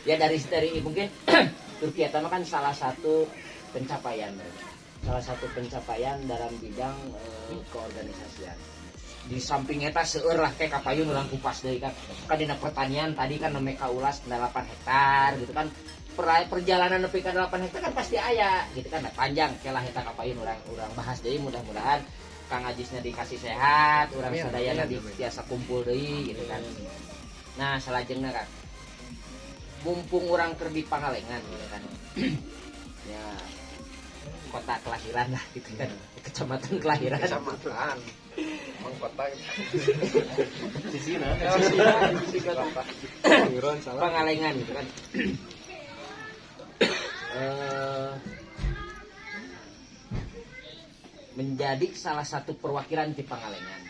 Ya dari mungkin Turki eta kan salah satu pencapaian dalam bidang keorganisasian. Di samping eta seueur lah kayak kapayun urang kupas deui kan dina pertanian tadi kan neme kaulas 8 hektar gitu kan perjalanan nepi ka 8 hektar kan pasti aya gitu kan panjang kelah eta kapayun urang bahas deui mudah-mudahan Kang Ajisna dikasih sehat urang sadayana biasa kumpul deui gitu kan. Nah salajengna kan mumpung urang keur di Pangalengan gitu kan ya kota kelahiran lah gitu kan kecamatan kelahiran mengkota Sisina. Pangalengan gitu kan. Menjadi salah satu perwakilan di Pangalengan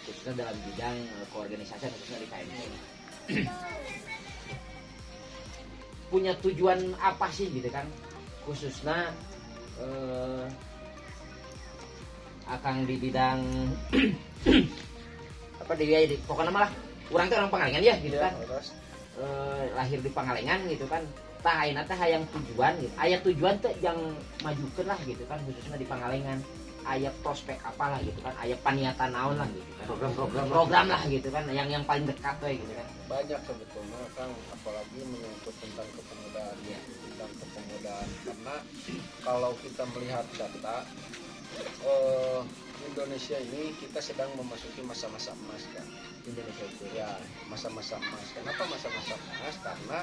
khususnya dalam bidang keorganisasian khususnya di KMC. Punya tujuan apa sih gitu kan khususnya akang di bidang apa di pokoknya malah orang tuh orang Pangalengan ya gitu kan lahir di Pangalengan gitu kan tah ayeuna teh hayang tujuan gitu aya tujuan teh yang majukeun lah gitu kan khususnya di Pangalengan aya prospek apalah gitu kan aya paniatan naon lah gitu kan program lah gitu kan yang paling dekat we gitu kan banyak sebetulnya Kang apalagi menyangkut tentang kepemudaan ya tentang kepemudaan karena kalau kita melihat data Indonesia ini kita sedang memasuki masa-masa emas kan. Indonesia itu ya masa-masa emas. Kenapa masa-masa emas? Karena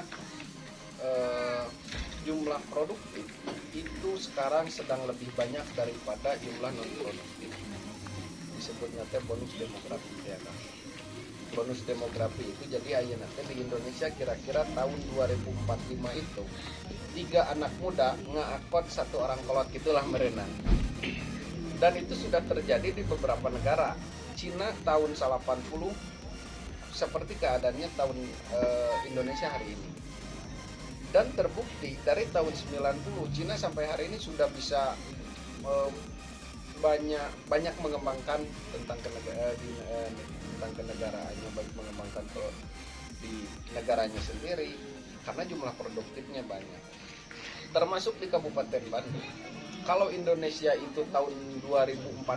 jumlah produktif itu sekarang sedang lebih banyak daripada jumlah non produktif. Disebutnya teh bonus demografi ya kan. Bonus demografi itu jadi ayeuna teh di Indonesia kira-kira tahun 2045 itu 3 anak muda ngaakot 1 orang kolot gitulah merenang. Dan itu sudah terjadi di beberapa negara. Cina tahun 80 seperti keadaannya tahun Indonesia hari ini. Dan terbukti dari tahun 90 Cina sampai hari ini sudah bisa banyak mengembangkan tentang kenegaraannya, baik mengembangkan di negaranya sendiri karena jumlah produktifnya banyak. Termasuk di Kabupaten Bandung. Kalau Indonesia itu tahun 2045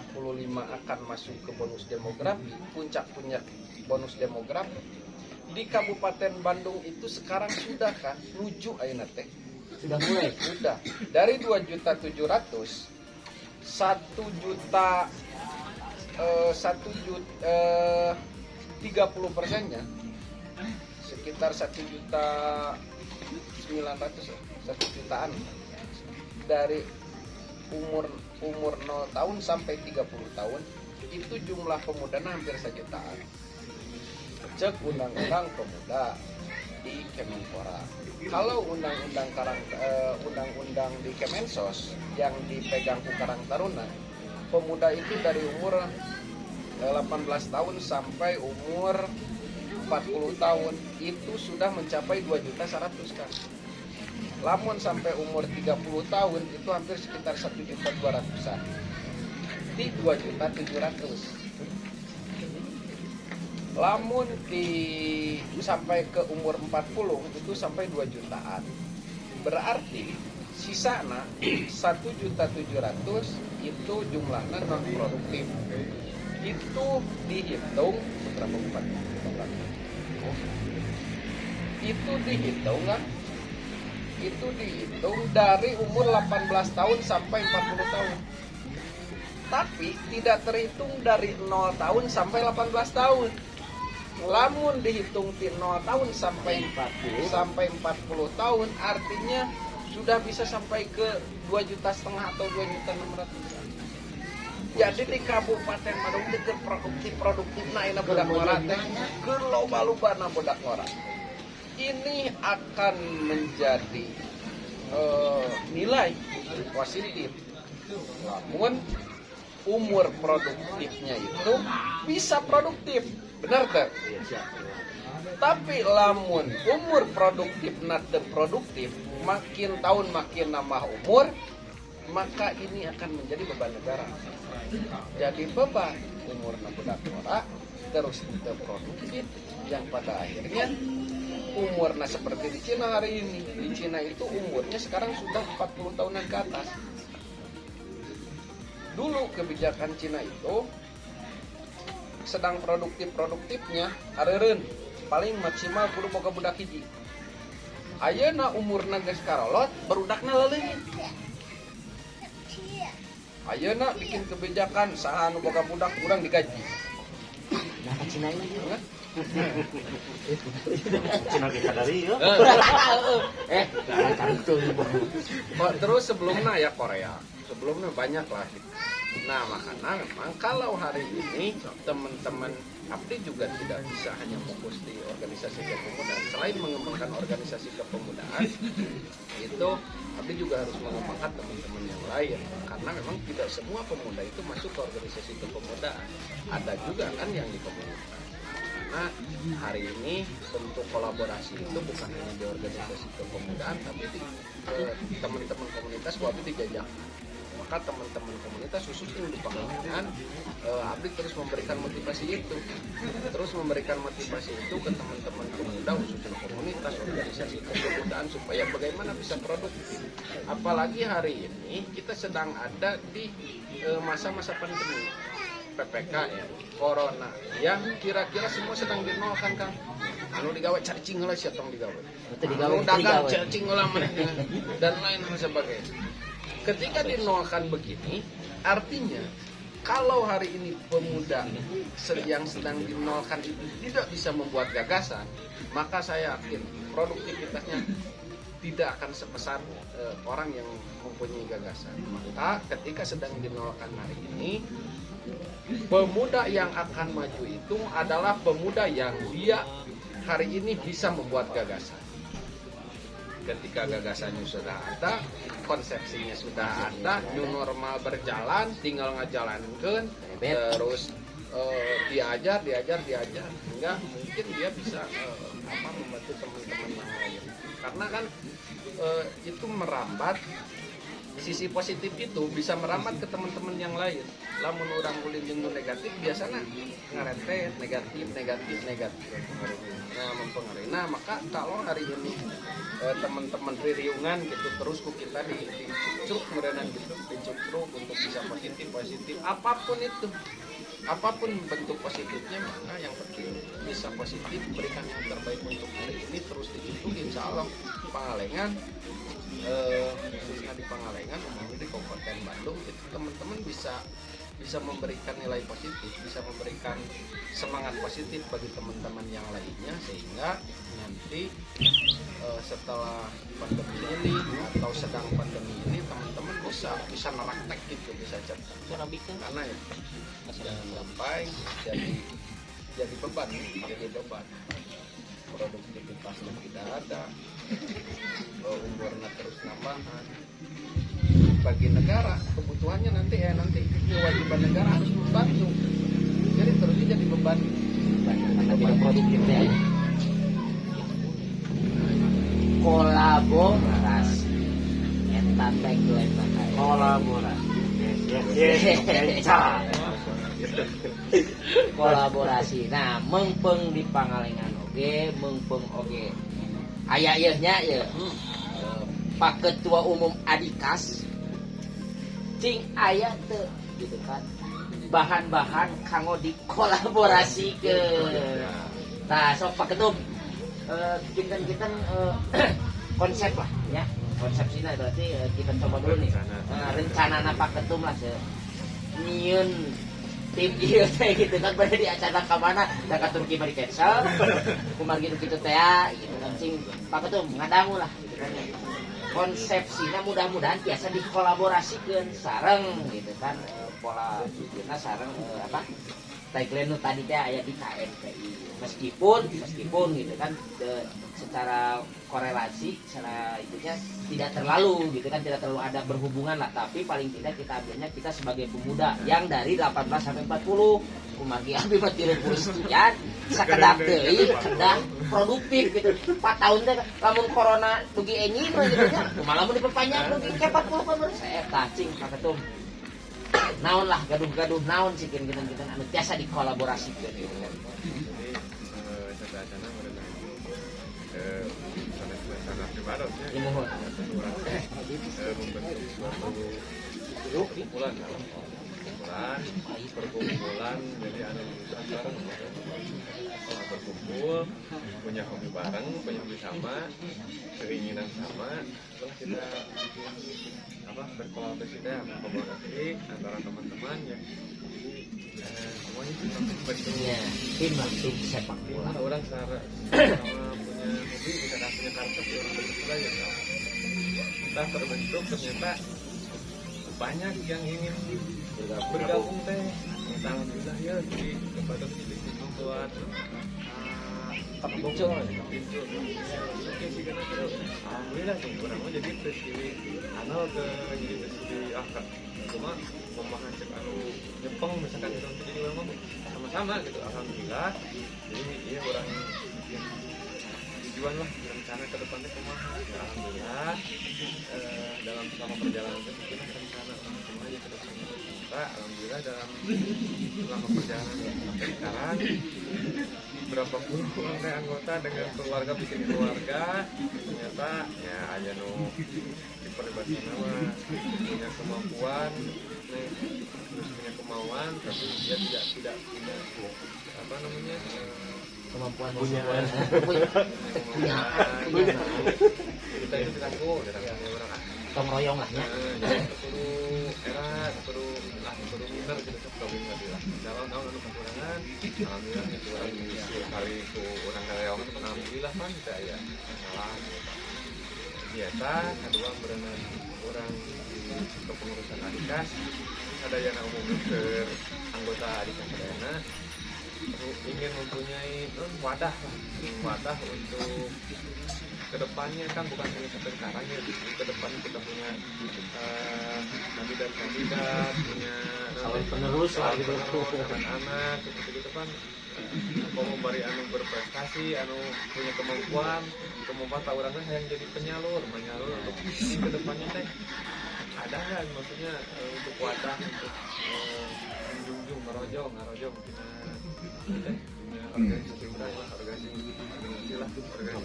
akan masuk ke bonus demografi, puncak bonus demografi, di Kabupaten Bandung itu sekarang sudah kan nuju ayeuna teh. Sudah mulai. Sudah. Dari 2.700.000 30%-nya sekitar 1.900.000 ya, 1 jutaan dari umur 0 tahun sampai 30 tahun itu jumlah pemudanya hampir 1 jutaan. Cek undang-undang pemuda di Kemenpora. Kalau undang-undang di Kemensos yang dipegang ku Karang Taruna, pemuda itu dari umur 18 tahun sampai umur 40 tahun itu sudah mencapai 2.100.000 kan. Lamun sampai umur 30 tahun itu hampir sekitar 1.200.000-an. Di 2.700.000. Lamun sampai ke umur 40 itu sampai 2 jutaan. Berarti sisana 1.700.000 itu jumlahnya non produktif. Itu dihitung berapa bulan? Itu dihitung kan? Itu dihitung dari umur 18 tahun sampai 40 tahun. Tapi tidak terhitung dari 0 tahun sampai 18 tahun. Lamun dihitung di 0 tahun sampai 40 tahun artinya sudah bisa sampai ke 2,5 juta atau 2.600.000. Jadi di Kabupaten Bandung itu produktif nah ini budak ngora teh ke loba-lobana budak ngora. Ini akan menjadi nilai positif. Namun umur produktifnya itu bisa produktif, benar tak? Tapi lamun umur produktif nate produktif, makin tahun makin nambah umur, maka ini akan menjadi beban negara. Jadi beban umur budak ngora terus tidak produktif, yang pada akhirnya umurnya seperti di Cina hari ini. Di Cina itu umurnya sekarang sudah 40 tahunan ke atas. Dulu kebijakan Cina itu sedang produktifnya areureun paling maksimal kudu boga budak hiji. Ayeuna umurna geus karolot barudakna leuleuit. Ayeuna bikin kebijakan saha nu boga budak urang digaji. Nah, Cina ini Cina kita dari ya. Terus sebelumnya ya Korea. Sebelumnya banyak lah. Nah makanya memang kalau hari ini teman-teman Abdi juga tidak bisa hanya fokus di organisasi kepemudaan. Selain mengembangkan organisasi kepemudaan, itu Abdi juga harus mengembangkan teman-teman yang lain. Karena memang tidak semua pemuda itu masuk ke organisasi kepemudaan. Ada juga kan yang di komunitas. Karena hari ini bentuk kolaborasi itu bukan hanya di organisasi kepemudaan, tapi di teman-teman komunitas Abdi dijajak. Maka teman-teman komunitas khususnya di Pangandaran, Abdi terus memberikan motivasi itu, terus memberikan motivasi itu ke teman-teman pemuda khususnya komunitas organisasi kepemudaan supaya bagaimana bisa produktif. Apalagi hari ini kita sedang ada di masa-masa pandemi PPKM, Corona, yang kira-kira semua sedang dinolkan kan. Anu digawe cacing lah siapa yang digawe. Anu dagang cacing lah dan lain sebagainya. Ketika dinolkan begini, artinya kalau hari ini pemuda yang sedang dinolkan itu tidak bisa membuat gagasan, maka saya yakin produktivitasnya tidak akan sebesar orang yang mempunyai gagasan. Maka ketika sedang dinolkan hari ini, pemuda yang akan maju itu adalah pemuda yang dia hari ini bisa membuat gagasan. Ketika gagasannya sudah ada, konsepsinya sudah ada, new normal berjalan, tinggal ngajalankan, terus diajar, hingga mungkin dia bisa membantu teman-teman yang lain. Karena kan itu merambat, sisi positif itu bisa merambat ke teman-teman yang lain. Lamun orang ulin jeung negatif biasanya ngarentet negatif. Nah, mempengaruhi. Nah, maka kalau hari ini teman-teman ririungan gitu terus ku kita dicuk merenan gitu, dicuk untuk bisa positif apapun itu. apapun bentuk positifnya, maka yang penting bisa positif, berikan yang terbaik untuk hari ini, terus dihitung. Insya Allah Pangalengan, khususnya di Pangalengan, umumnya di Kabupaten Bandung, itu teman-teman bisa memberikan nilai positif, bisa memberikan semangat positif bagi teman-teman yang lainnya, sehingga nanti setelah pandemi ini atau sedang pandemi ini, teman-teman bisa neraktek gitu, bisa cepat, karena ya jangan sampai jadi beban, produktivitasnya tidak ada, umurnya terus nambahan. Bagi negara kebutuhannya nanti kewajiban negara harus membantu, jadi terusnya jadi beban. Tidak produktifnya ya. Kolaborasi eta tagline mah Kolaborasi. Yes. kolaborasi. Nah, mengpeng di Pangalengan oge, mengpeng oge aya ieu nya ye. Pak Ketua Umum Adikas cing aya teu gitu kan. Bahan-bahan kanggo dikolaborasikeun. Nah, sok Pak Ketum kita konsep lah ya, konsep sini berarti kita coba dulu nih rencana Pak Ketum lah nyieun tim ieu teh gitu kan, berarti di acara ka mana da katur kieu bari cancel kumaha gitu teh gitu kan, cing Pak Ketum ngadangu lah gitu kan. Konsepsinya mudah-mudahan biasa dikolaborasikeun sareng gitu kan, pola pikirna sareng tagline nu tadi teh aya di KNPI. Meskipun gitu kan secara korelasi, secara itunya tidak terlalu gitu kan, tidak terlalu ada berhubungan lah, tapi paling tidak kita ambilnya kita sebagai pemuda yang dari 18 sampai 40 kumagi abi mah 30 sekian sakedak deui kedah produktif gitu. 4 tahun teh lamun corona dugi enyi mah gitu nya kumaha lamun diperpanjang dugi ke 40 kan baru saya tacing Pak Ketum. Naon lah gaduh-gaduh naon sih kita anu biasa dikolaborasikeun gitu kan. Sana primadon ya, membentuk suatu perkumpulan, jadi anak bareng berkumpul, punya hobi bareng, punya hobi sama, keinginan sama, setelah kita berkolaborasi antara teman-teman ya. Semuanya tim sepak bola. Orang sama punya hobi, misalkan punya karakter di orang berbeda ya, kita terbentuk ternyata banyak yang ingin bergabung teh. Alhamdulillah ya, jadi kepada kebutuhan pintu oke sih karena alhamdulillah tuh orang mau jadi presiden anal ke jadi presiden cuma pemahaman cek anu nyepeng misalkan itu untuk jadi orang mau sama-sama gitu. Alhamdulillah jadi ya orang tujuan lah rencana ke depannya pemahaman ya, alhamdulillah dalam selama perjalanan itu kita rencana semuanya ke depannya kita alhamdulillah dalam selama perjalanan sampai sekarang berapa puluh anggota dengan keluarga bikin keluarga ternyata ya aja diperlibatkan nama punya kemampuan terus punya kemauan tapi dia tidak apa namanya Kemampuan punya kita itu dirangkul orang tong royong lah ya. perlu minter gitu sebelum nggak dalam tahun kekurangan alhamdulillah itu orang kali itu orang karyawan itu alhamdulillah kan saya salah biasa kedua berenang orang kepengurusan Adikas ada yang umum ke anggota Adikas Dana ingin mempunyai wadah untuk kedepannya kan bukan hanya sampai sekarang ya, kedepannya kita punya kandidat punya Calon penerus lah gitu, anak gitu kan mau memberi anu berprestasi anu punya kemampuan tak orangnya yang jadi penyalur untuk kedepannya teh ada nggak maksudnya untuk wadah untuk menjunjung ngarojong kita punya organisasi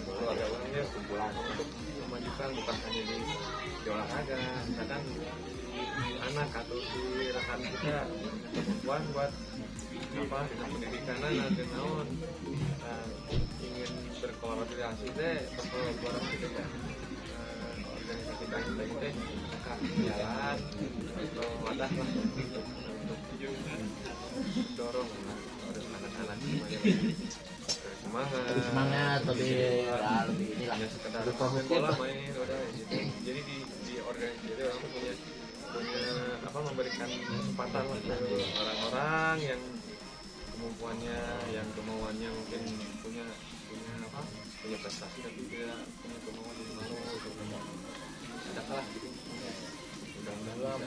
keluarga orangnya kumpulan untuk memajukan bukan hanya di olahraga misalkan anak atau di rekan kita kemampuan buat apa dengan pendidikan nanti naon ingin berkolaborasi teh ya organisasi baik teh jalan atau wadah lah untuk dorong harus anak-anak semuanya semangat lebih inilah hanya sekedar main bola main udah gitu. Jadi di organisasi itu orang punya apa memberikan kesempatan lah ke orang-orang yang kemampuannya yang kemauannya mungkin punya prestasi tapi dia punya kemauan yang mau ada kalah gitu. Mudah-mudahan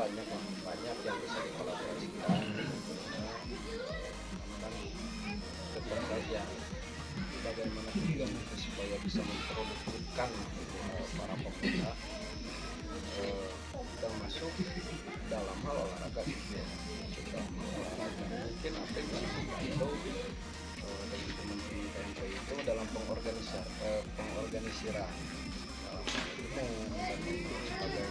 banyak yang bisa dikolaborasikan. Tetap saja bagaimana juga supaya bisa memproduktifkan para pemuda yang masuk dalam hal olahraga mungkin apa yang bisa dibantu dari teman-teman PMP itu dalam pengorganisiran dalam event dan sebagai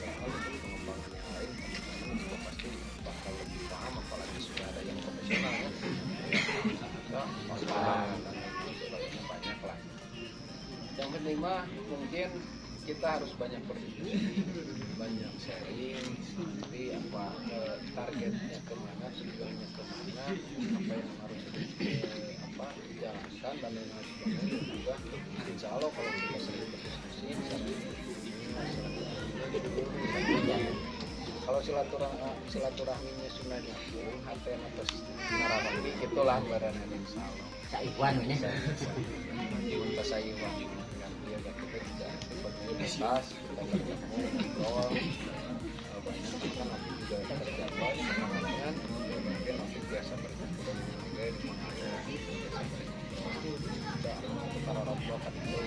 hal untuk pengembangan yang lain teman-teman juga pasti bakal lebih paham apalagi sudah ada yang profesional ya dan banyak lah. Yang kelima mungkin kita harus banyak berdiskusi, banyak sharing, nanti apa targetnya kemana, tujuannya kemana, apa yang harus dijalankan dan yang harus dibangun juga. Insya Allah kalau kita sering berdiskusi, kalau silaturahminya sudah nyambung, hati atas narabakti itulah barangan insya Allah. Saiwan ini. Kita saiwan dengan dia dan kita tidak berkomunitas, kita bertemu ngobrol banyak kita nanti juga tercapai semangatnya mungkin nanti biasa berkumpul dengan di mana kita orang tua kan itu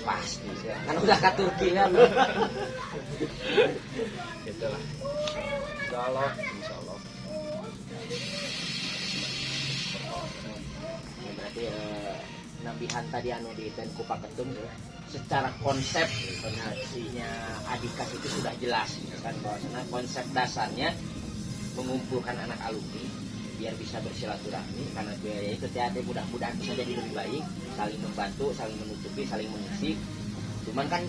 Pasti ya. Kan udah ke Turki kan. itulah insya Allah Berarti nabihan tadi anu di Tenku Paketum ya. Secara konsep donasinya Adikas itu sudah jelas kan bahwasanya konsep dasarnya mengumpulkan anak alumni biar bisa bersilaturahmi karena biaya itu tadi mudah-mudahan bisa jadi lebih baik, saling membantu, saling menutupi, saling mengisi. Cuman kan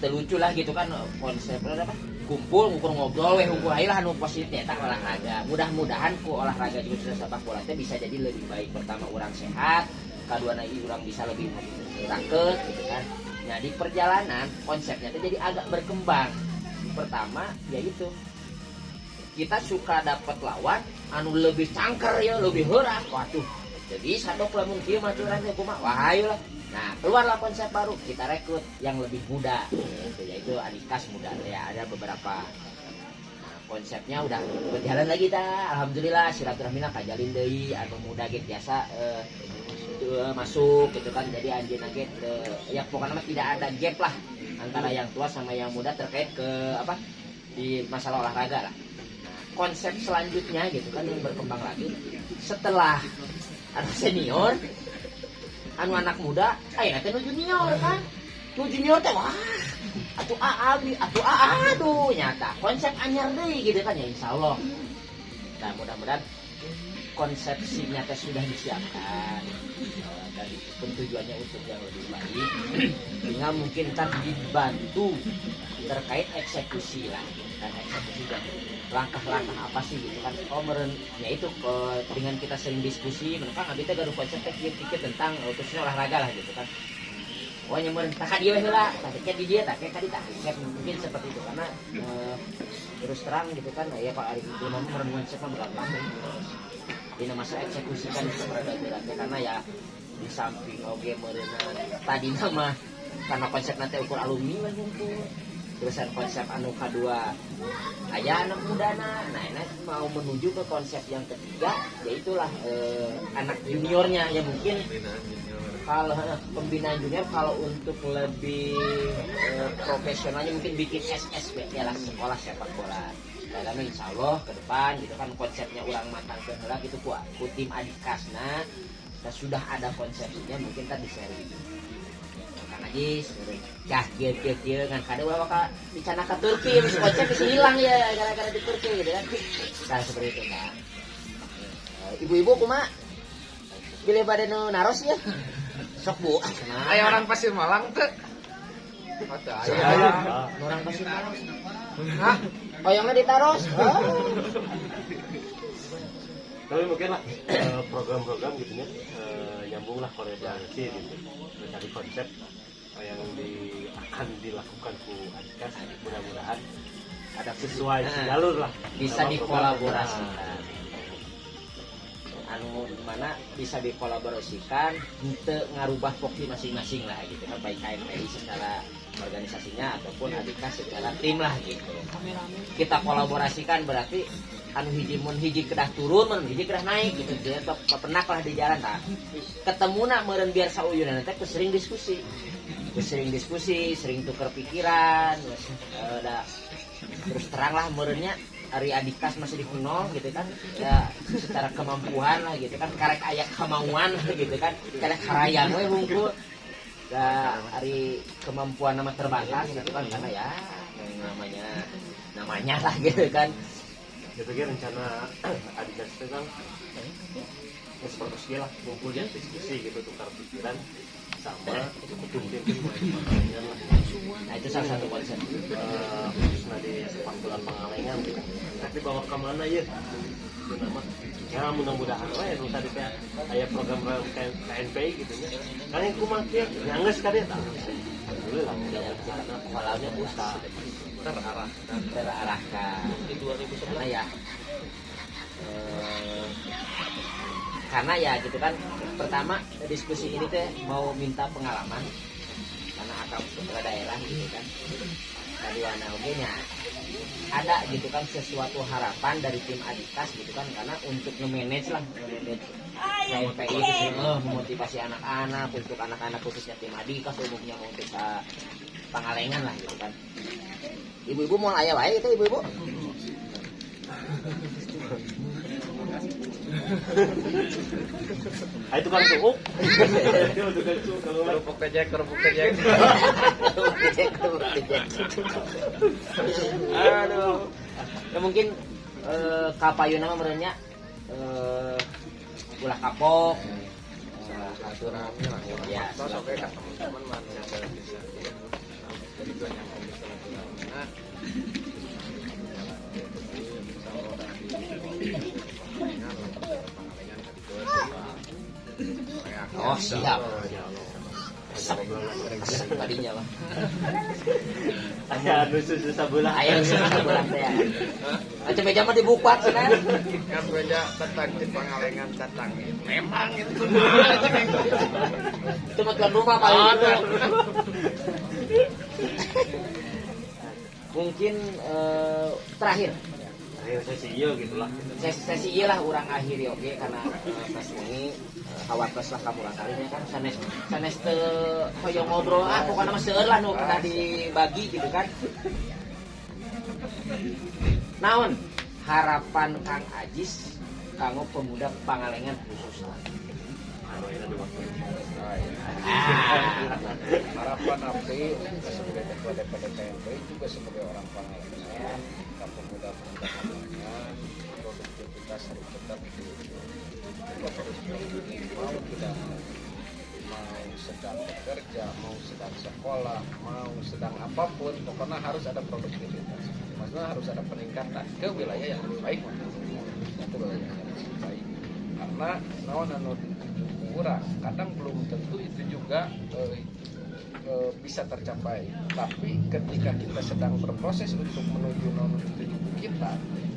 terlucu lah gitu kan konsep apa? Kumpul ngobrol hungkul aja lah anu positif tak olahraga. Mudah-mudahan ku olahraga juga sepak bola teh bisa jadi lebih baik. Pertama orang sehat, kedua lagi orang bisa lebih raket gitu kan. Nah di perjalanan konsepnya itu jadi agak berkembang. Pertama yaitu kita suka dapat lawan anu lebih cangker ya, lebih heurah. Waduh, jadi satu lamun kieu mah curang teh kumaha? Wah ayo lah. Nah, keluarlah konsep baru, kita rekrut yang lebih muda. Yaitu Adikas muda. Ya, ada beberapa konsepnya udah berjalan lagi dah. Alhamdulillah silaturahmina kajalin deui anu muda ge biasa masuk gitu kan. Jadi anjeunna ge ya pokoknya tidak ada gap lah antara yang tua sama yang muda terkait ke apa? Di masalah olahraga lah. Konsep selanjutnya gitu kan yang berkembang lagi setelah anak senior anu anak muda ayeuna teh junior kan nu junior teh wah atuh aduh nyata konsep anyar deui gitu kan ya insyaallah. Nah mudah-mudahan konsepsinya teh sudah disiapkan dan tujuannya untuk yang lebih baik sehingga mungkin ntar dibantu terkait eksekusi lah dan eksekusi dan langkah-langkah apa sih gitu kan ya itu dengan kita sering diskusi mereka nggak bisa gaduh konsep pikir tentang khususnya olahraga lah gitu kan nyemur tak dia lah taknya di dia taknya tadi tak mungkin seperti itu karena terus terang gitu kan ya Pak Arif itu mau merenungan siapa berapa ini masa eksekusikan seperti itu karena ya di samping oge merenang tadi nama karena konsep nanti ukur alumni lah gitu terusan konsep anu kedua aya anak mudana nah enak mau menuju ke konsep yang ketiga yaitulah anak juniornya ya mungkin kalau pembinaan junior kalau untuk lebih profesionalnya mungkin bikin SSB ya lah sekolah sepak bola dalam insya Allah ke depan gitu kan konsepnya orang matang ke heula gitu ku tim Adikasna dan sudah ada konsepnya mungkin tadi sharing lagi cah kieu ngan kada bawa ka dicana ka Turki konsep bisa hilang ya gara-gara di Turki gitu kan nah seperti itu kan Ibu-ibu kumaha? Pilih bade nu naros ya. Sok Bu. Aya orang Pasir Malang teh. Ada aya. Orang Pasir Malang. Hah? Oyongnya ditaros. Tapi mungkin lah program-program gitu ya nyambung lah koreografi gitu. Mencari konsep yang akan dilakukan ku Adikas, mudah-mudahan ada sesuai jalur lah. Bisa dikolaborasikan. Anu mana bisa dikolaborasikan untuk ngarubah poki masing-masing lah gitu kan, baik KNPI secara organisasinya ataupun Adikas secara tim lah gitu. Kita kolaborasikan berarti anu hiji kedah turun, mun hiji kedah naik gitu. Dia pernah lah di jalan tah. Ketemuna meureun biar sauyunan teh sering diskusi, sering tukar pikiran, terus terang lah meureunnya Ari Adikas masih di nol gitu kan ya, secara kemampuan lah gitu kan, karek aya kemauan gitu kan, karek harayan we hungkul da ari kemampuan nama terbatas gitu kan, karena ya yang namanya lah gitu kan. Ya pikir rencana Adikas itu kan seperti lah kumpulnya diskusi gitu, tukar pikiran sama tim main lah. Nah itu salah satu konsep. Khususnya di sepak bola Pangalengan gitu. Tapi bawa kemana ya? Itu nama. Ya mudah-mudahan ya nu tadi teh aya program KNPI gitu nya. Kan yang kumaha kieu nyangeus ka dia tah. Alhamdulillah mudah-mudahan Walau usaha terarahkan di 2011 karena ya karena ya gitu kan, pertama diskusi ini teh mau minta pengalaman karena akal kepala daerah gitu kan, Kadiwana oge nya ada gitu kan sesuatu harapan dari tim Adikas gitu kan, karena untuk nge-manage KNPI itu memotivasi anak-anak, untuk anak-anak khususnya tim Adikas umumnya untuk Pangalengan lah gitu kan. Ibu-ibu mau aya wae gitu ibu-ibu. Itu kan cukup. Kerupuk kejek. Aduh. Ya mungkin kapayuna meureunnya ulah kapok. Silaturahmi lah Ya, sampai ke teman-teman mana yang bisa jadi banyak silaturahmi. Nah, oh siap. Tadinya mah. Aya anu susu sabeula. Aya susu sabeula teh. Macam meja mah dibuka cenah. kan beja tentang di Pangalengan datang. Memang itu. Itu mah tuan rumah paling. Mungkin terakhir Sesi ieu gitulah. sesi ieu lah urang akhiri oke, karena pas ini hawatos lah kamu kalinya kan sanes teu hoyong ngobrol pokoknya mah seueur lah nu kada dibagi gitu kan. Naon harapan Kang Ajis kanggo pemuda Pangalengan khususnya? Harapan abdi sebagai ketua DPD KNPI juga sebagai orang Pangalengan, pemuda-pemuda Pangalengan, produktivitas harus tetap mau tidak mau sedang bekerja, mau sedang sekolah, mau sedang apapun, pokoknya harus ada produktivitas. Maksudnya harus ada peningkatan ke wilayah yang lebih baik, itu wilayah yang lebih baik. Karena anu kurang, kadang belum tentu itu juga bisa tercapai. Tapi ketika kita sedang berproses untuk menuju tujuan kita,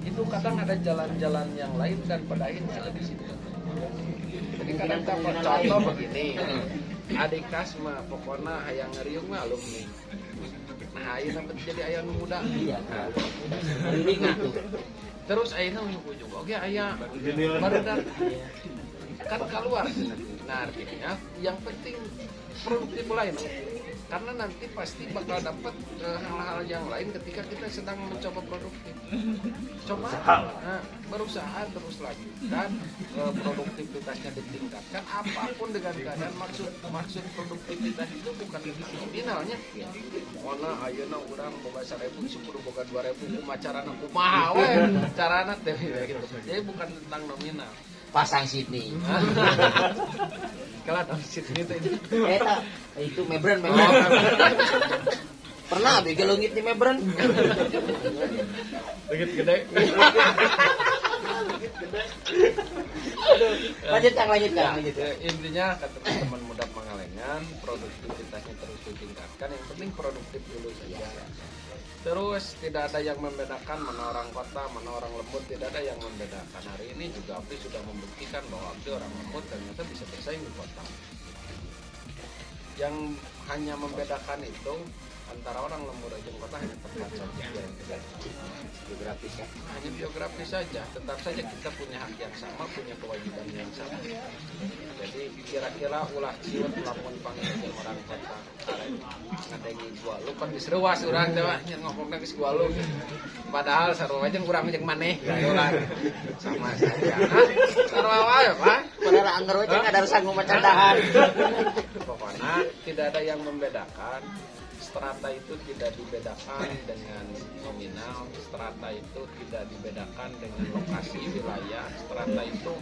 itu kadang ada jalan-jalan yang lain dan pada akhirnya ada di situ. Jadi kadang contoh begini, Adikas mah pokoknya hayang ngeriung mah alumni. Nah, ayeuna jadi aya nu muda. Iya. Ini gitu. Terus ayeuna ujug-ujug oge aya barudak. Kan keluar. Nah, artinya yang penting produktif lain. Karena nanti pasti bakal dapat hal-hal yang lain ketika kita sedang mencoba produktif. Coba berusaha terus lakukan, produktivitasnya ditingkatkan apapun dengan keadaan. Maksud produktivitas itu bukan nominalnya. Mana ayeuna urang boga 1.000 syukur boga 2.000 kumaha carana kumaha we carana teh gitu. Jadi bukan tentang nominal. pasang Sydney. Kalau ada Sydney itu Eta itu Mebran. Pernah bikin lengit di Mebran. dikit gede. Lanjut Kang. Intinya ke teman-teman muda Pangalengan, produktivitasnya terus ditingkatkan. Yang penting produktif dulu saja. Terus tidak ada yang membedakan mana orang kota, mana orang lembut, tidak ada yang membedakan. Hari ini juga Abdi sudah membuktikan bahwa Abdi orang lembut ternyata bisa bersaing di kota. Yang hanya membedakan itu antara orang lembut dan kota hanya tempat saja. Geografis ya. Hanya geografis saja, tetap saja kita punya hak yang sama, punya kewajiban yang sama. Jadi kira-kira ulah ciut lamun panggil orang kota arek ngadengi gua lu kan geus reuas urang teh mah nya ngomongna geus gua lu. Padahal sarua jeung urang jeung maneh urang sama saja. Sarua wae Pak. Padahal anggar we teh kada sanggup macandahan. Pokoknya tidak ada yang membedakan. Strata itu tidak dibedakan dengan nominal, strata itu tidak dibedakan dengan lokasi wilayah, strata itu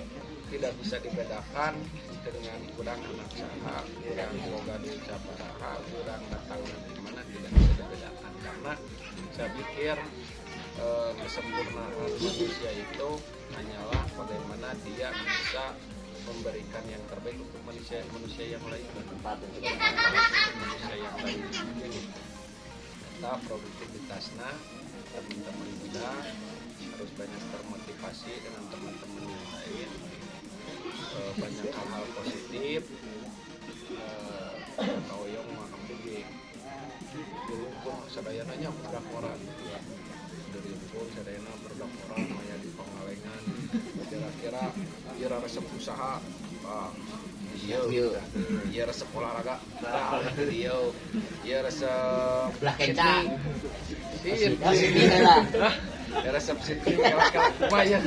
tidak bisa dibedakan dengan kurang anak saha, kurang boga duit sabaraha, kurang datang dari mana, tidak bisa dibedakan karena saya pikir kesempurnaan manusia itu hanyalah bagaimana dia bisa memberikan yang terbaik untuk manusia yang lain dan manusia yang lain. Kita produktivitasnya teman-teman muda harus banyak termotivasi dengan teman-teman yang lain, banyak hal-hal positif. Oyong alhamdulillah dirungkung sadayananya budak orang, dirungkung sadayana budak orang maya di Pangalengan. Kira-kira dia resep usaha, dia resep olahraga, dia resep Belah kencang. dia resep sitri kalau lumayan.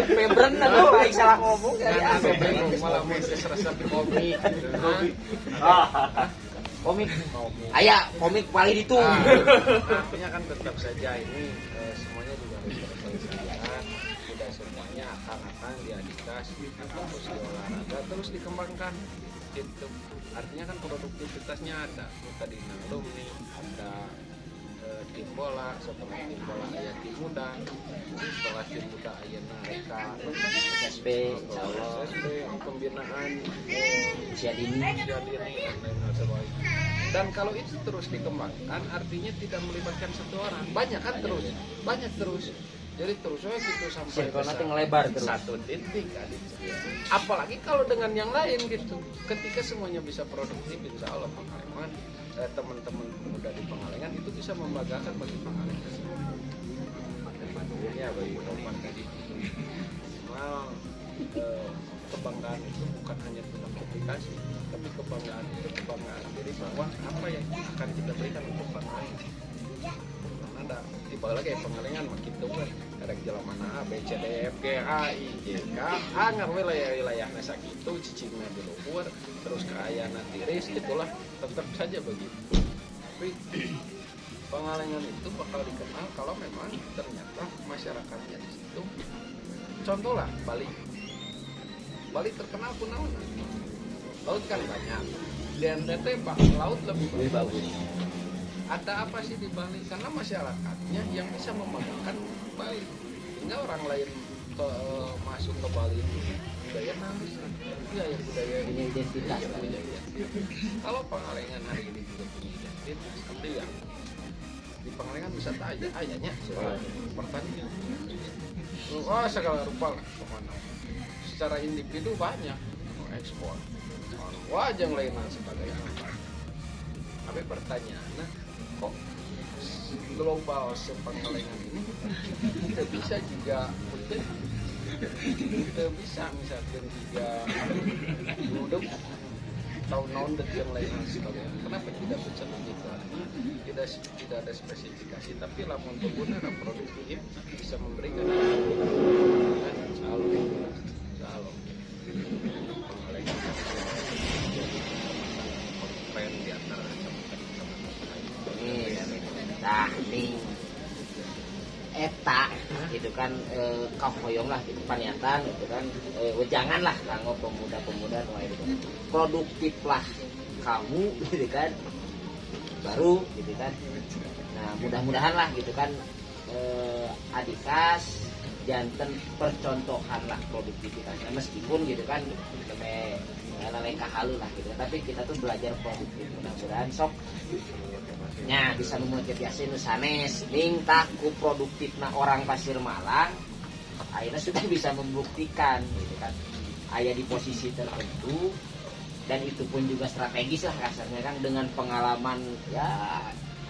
Mebran atuh aing salah ngomong ya. Malah resep komik. Komik. Aya komik paling itu. Artinya kan tetap saja ini semuanya juga harus terselesaikan. Tidak semuanya akan diadikas, harus di olahraga terus dikembangkan. Itu artinya kan produktivitasnya ada. Tadi alumni ada tim bola, setelah tim bola aya tim muda, setelah tim muda aya mereka SSB, pembinaan usia dini. Dan kalau itu terus dikembangkan artinya tidak melibatkan satu orang, banyak terus jadi terus gitu sampai Sirkulasi ngelebar terus. satu titik kan. Apalagi kalau dengan yang lain gitu, ketika semuanya bisa produktif, insya Allah Pangalengan, teman-teman muda di Pangalengan itu bisa membanggakan bagi Pangalengan. Ya bagi kawan tadi. Mal kebanggaan itu bukan hanya tentang komunikasi, tapi kebanggaan itu kebanggaan diri bahwa apa yang akan kita berikan untuk Pangalengan. Ada tiba lagi Pangalengan makin tua ada jalan mana A B C D E F G H I J K anggar wilayah sakitu cicingna di luhur terus ke ayana tiris itulah tetap saja begitu. Tapi Pangalengan itu bakal dikenal kalau memang ternyata masyarakatnya di situ. Contoh lah Bali terkenal kunaon. Laut kan banyak. Di NTT laut lebih bagus. Ada apa sih di Bali? Karena masyarakatnya yang bisa membanggakan Bali. Hingga orang lain masuk ke Bali itu budaya namis. Budaya Punya identitas. Kalau Pangalengan hari ini juga punya identitas, tapi ya di Pangalengan bisa aja ayahnya pertanian. Wah segala rupa lah kemana. Secara individu banyak ekspor. Wajah lainnya sebagainya. Tapi pertanyaannya kok global sePangalengan ini tidak bisa juga betul, tidak bisa misalkan juga duduk tahun-tahun yang lain sebagainya. Kenapa tidak bisa begitu? Tidak ada spesifikasi, tapi lamun benar produktif bisa memberikan calon Pangalengan keren di antara Nah, nih eta gitu kan kahoyong lah gitu paniatan gitu kan wejangan lah kanggo pemuda-pemuda nu aya gitu. Produktif lah kamu gitu kan baru gitu kan. Nah mudah-mudahan lah gitu kan adikas janten percontohan lah produktivitasnya meskipun gitu kan sampai lengkah halu lah gitu tapi kita tuh belajar produktif mudah-mudahan sok nya bisa memotivasi nu sanes ning taku produktifna orang Pasir Malang akhirnya sudah bisa membuktikan gitu kan aya di posisi tertentu dan itu pun juga strategis lah kasarnya kan dengan pengalaman ya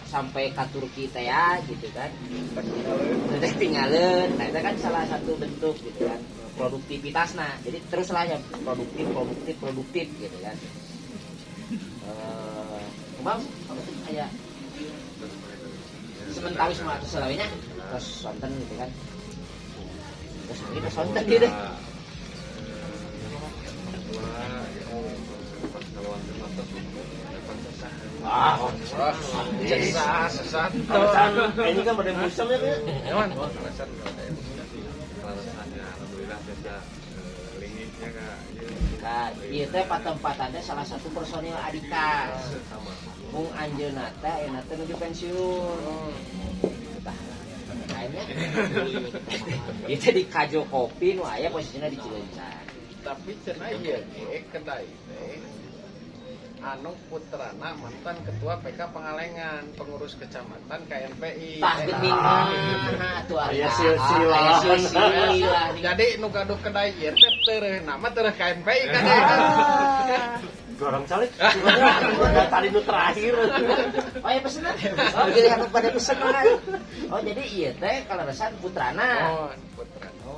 sampai ke Turki teh ya gitu kan udah tinggalin nah itu kan salah satu bentuk gitu kan produktivitasnya jadi teruslah ya produktif gitu kan Bang kayak sementara semua itu selawanya terus sonten gitu kan terus kita sonten gitu jadi sesat. Ini kan pada musim ya kan? Hewan. Alasannya alhamdulillah biasa lingihnya kak. Kak, ieu teh patempatannya salah satu personil Adikas. Mung anjeunna teh euna teh nuju pensiun. Tah. Kayaknya itu di Kajo Kopi nu aya posisinya di Cileuncar. Tapi cenah ieu ge kedai teh anu putrana mantan ketua PK Pangalengan pengurus kecamatan KNPI Tah geuning mah tuh Aya aya silsilah. jadi nu gaduh kedai ieu teh teureun nama teureun KNPI kan Gorong calik. Udah tadi nu terakhir. Oh ya pesenan. Oh pilihan pada pesen mah. Oh jadi ieu teh kaleresan putrana. oh putrana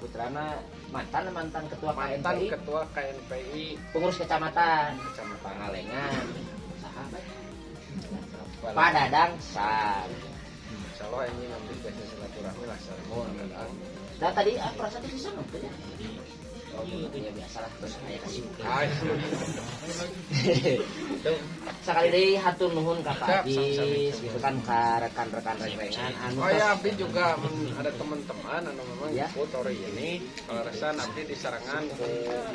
Putrana mantan ketua mantan KNPI ketua KNPI pengurus kecamatan Pangalengan sahabat Pak Dadang San insyaallah ini nanti biasa silaturahmi lah sareng nah tadi perasaan itu sama tuh ya oh ya biasalah terus aya kasih sekali deui hatur nuhun ka Pak Ajis gitu kan ka rekan-rekan rengrengan anu oh ya Abdi juga ada teman-teman anu memang ya. ikut ori ini kaleresan Abdi disarangan ke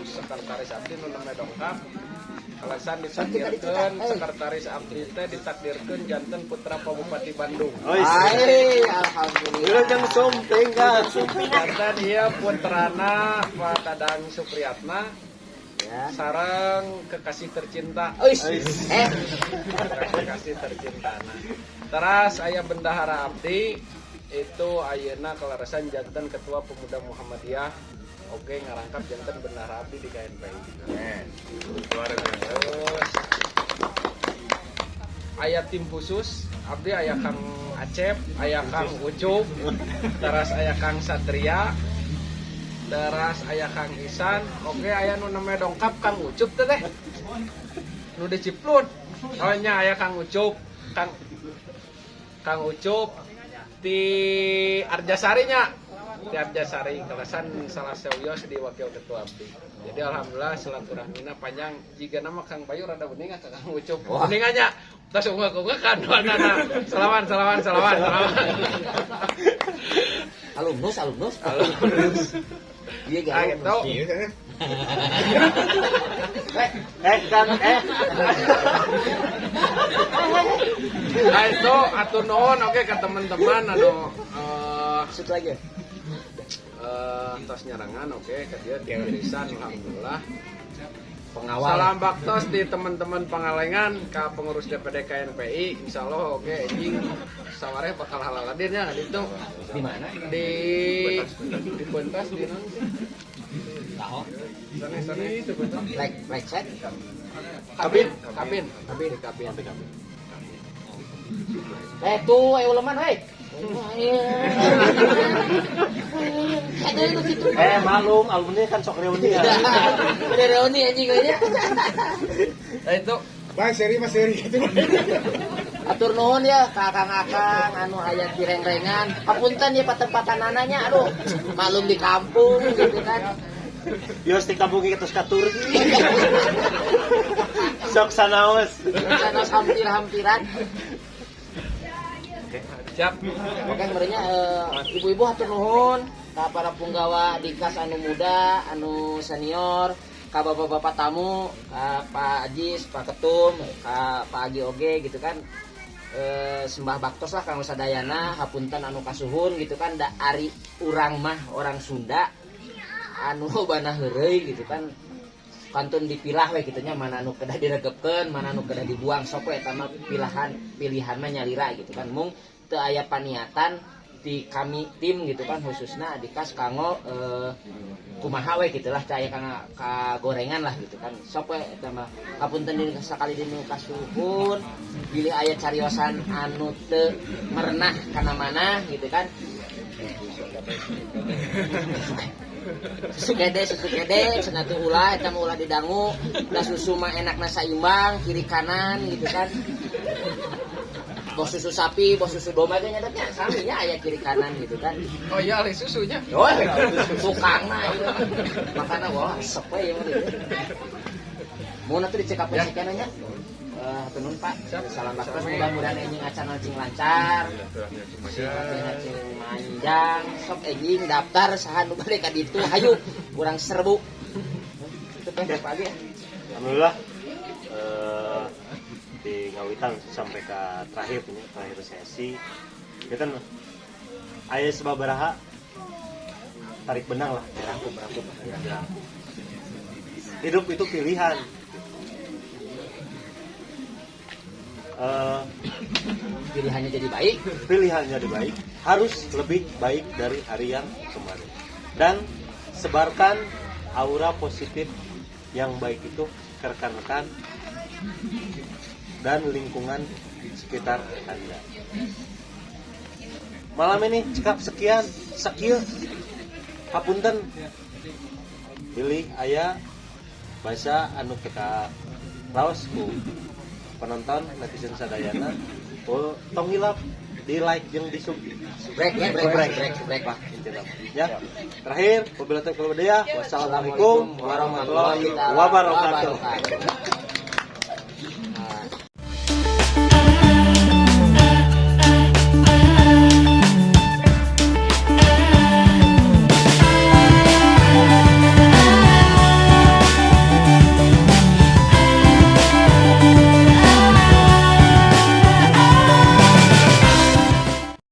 sekretaris Abdi nu namanya Dongkap kaleresan ditakdirkeun sekretaris Abdi teh ditakdirkeun janten putra Bupati Bandung ai alhamdulillah Jeung sumping kan. janten ieu putrana Pak Dadang Supriyatna ya sareng kekasih tercinta kekasih tercinta teras aya bendahara Abdi itu ayeuna kaleresan janten ketua pemuda Muhammadiyah oke ngarangkap janten bendahara Abdi di KNPI terus aya tim khusus Abdi aya Kang Acep aya Kang Ucup teras aya Kang Satria teras aya Kang Isan oke aya nu namanya Dongkap Kang Ucup teh nu diciplut ohnya aya Kang Ucup Kang Ucup di Arjasarinya di Arjasari kelesan salah seuyos di wakil ketua Abdi jadi alhamdulillah silaturahmina panjang jika nama Kang Bayu rada bening ka Kang Ucup beningannya tos unggah kan salaman alumnus iya gitu nah itu atur nuhun oke ke teman-teman anu maksud lagi tos nyarangan oke ke dia irisan alhamdulillah pengawal salam baktos di teman-teman Pangalengan ke pengurus DPD KNPI insyaallah oke anjing sawareh bakal halal hadirnya gitu di mana di Bentas di non tahu sana itu Bentas like chat kabin tuh ayo leman Malum alumni kan sok reuni ya. Udah reuni anjing aja. nah itu Mas seri itu. Atur nuhun ya kakang-kakang anu aya di rengrengan. Papunten ya patempatan ananya aduh malum di kampung gitu kan. Bios di kampung kita ka Turki. Sok sanaos. Sanaos hampir-hampiran. Siap. Oke, sebenarnya ibu-ibu hatur nuhun ka para punggawa dikas anu muda, anu senior, ka bapak-bapak tamu, ka Pak Ajis, Pak Ketum, ka Pak Agi oge gitu kan. Sembah baktos lah kang sadayana, hapunten anu kasuhun gitu kan, da ari urang mah orang Sunda anu banah heureuy gitu kan. Kantun dipilah we kitu nya mana anu kedah diregepkeun, mana anu kedah dibuang, sok we eta mah pilihan mah nyalira gitu kan. Mung teu aya paniatan di kami tim gitu kan, khususna dikas kanggo kumaha we gitu lah, caya ka gorengan lah gitu kan. Sok we eta mah hapunten deui sakali dinu kasuhun, bilih aya cariosan anu teu merenah kana mana gitu kan. Susu gede senatu ulah eta mah ulah didangu, da susu mah enakna saimbang kiri kanan gitu kan. Bos susu sapi, bos susu domba ge nyadapnya sami nya aya kiri kanan gitu kan. Oh iya, alih susunya. Oh, tukangna itu. Makana wah sepe ya gitu. Mun atuh dicek apa sih kana nya? Tenun Pak. Salam baktos mudah-mudahan enjing acara cing lancar. Cing manjang, sok enjing daftar saha nu balik ka ditu hayu urang serbu. Itu teh pagi. Alhamdulillah di ngawitan sampai ke terakhir sesi kita kan aya sababaraha tarik benang lah berangkum hidup itu pilihan. Pilihannya jadi baik, harus lebih baik dari hari yang kemarin, dan sebarkan aura positif yang baik itu ke rekan-rekan dan lingkungan sekitar Anda. Malam ini cekap sekian, sakieu hapunten pilih aya bahasa anu teka raos ku penonton netizen sadayana. Tong hilap di like jeung di sub. Break lah intinya. Ya. Terakhir, wabillahi taufiq wal hidayah. Wassalamualaikum warahmatullahi wabarakatuh.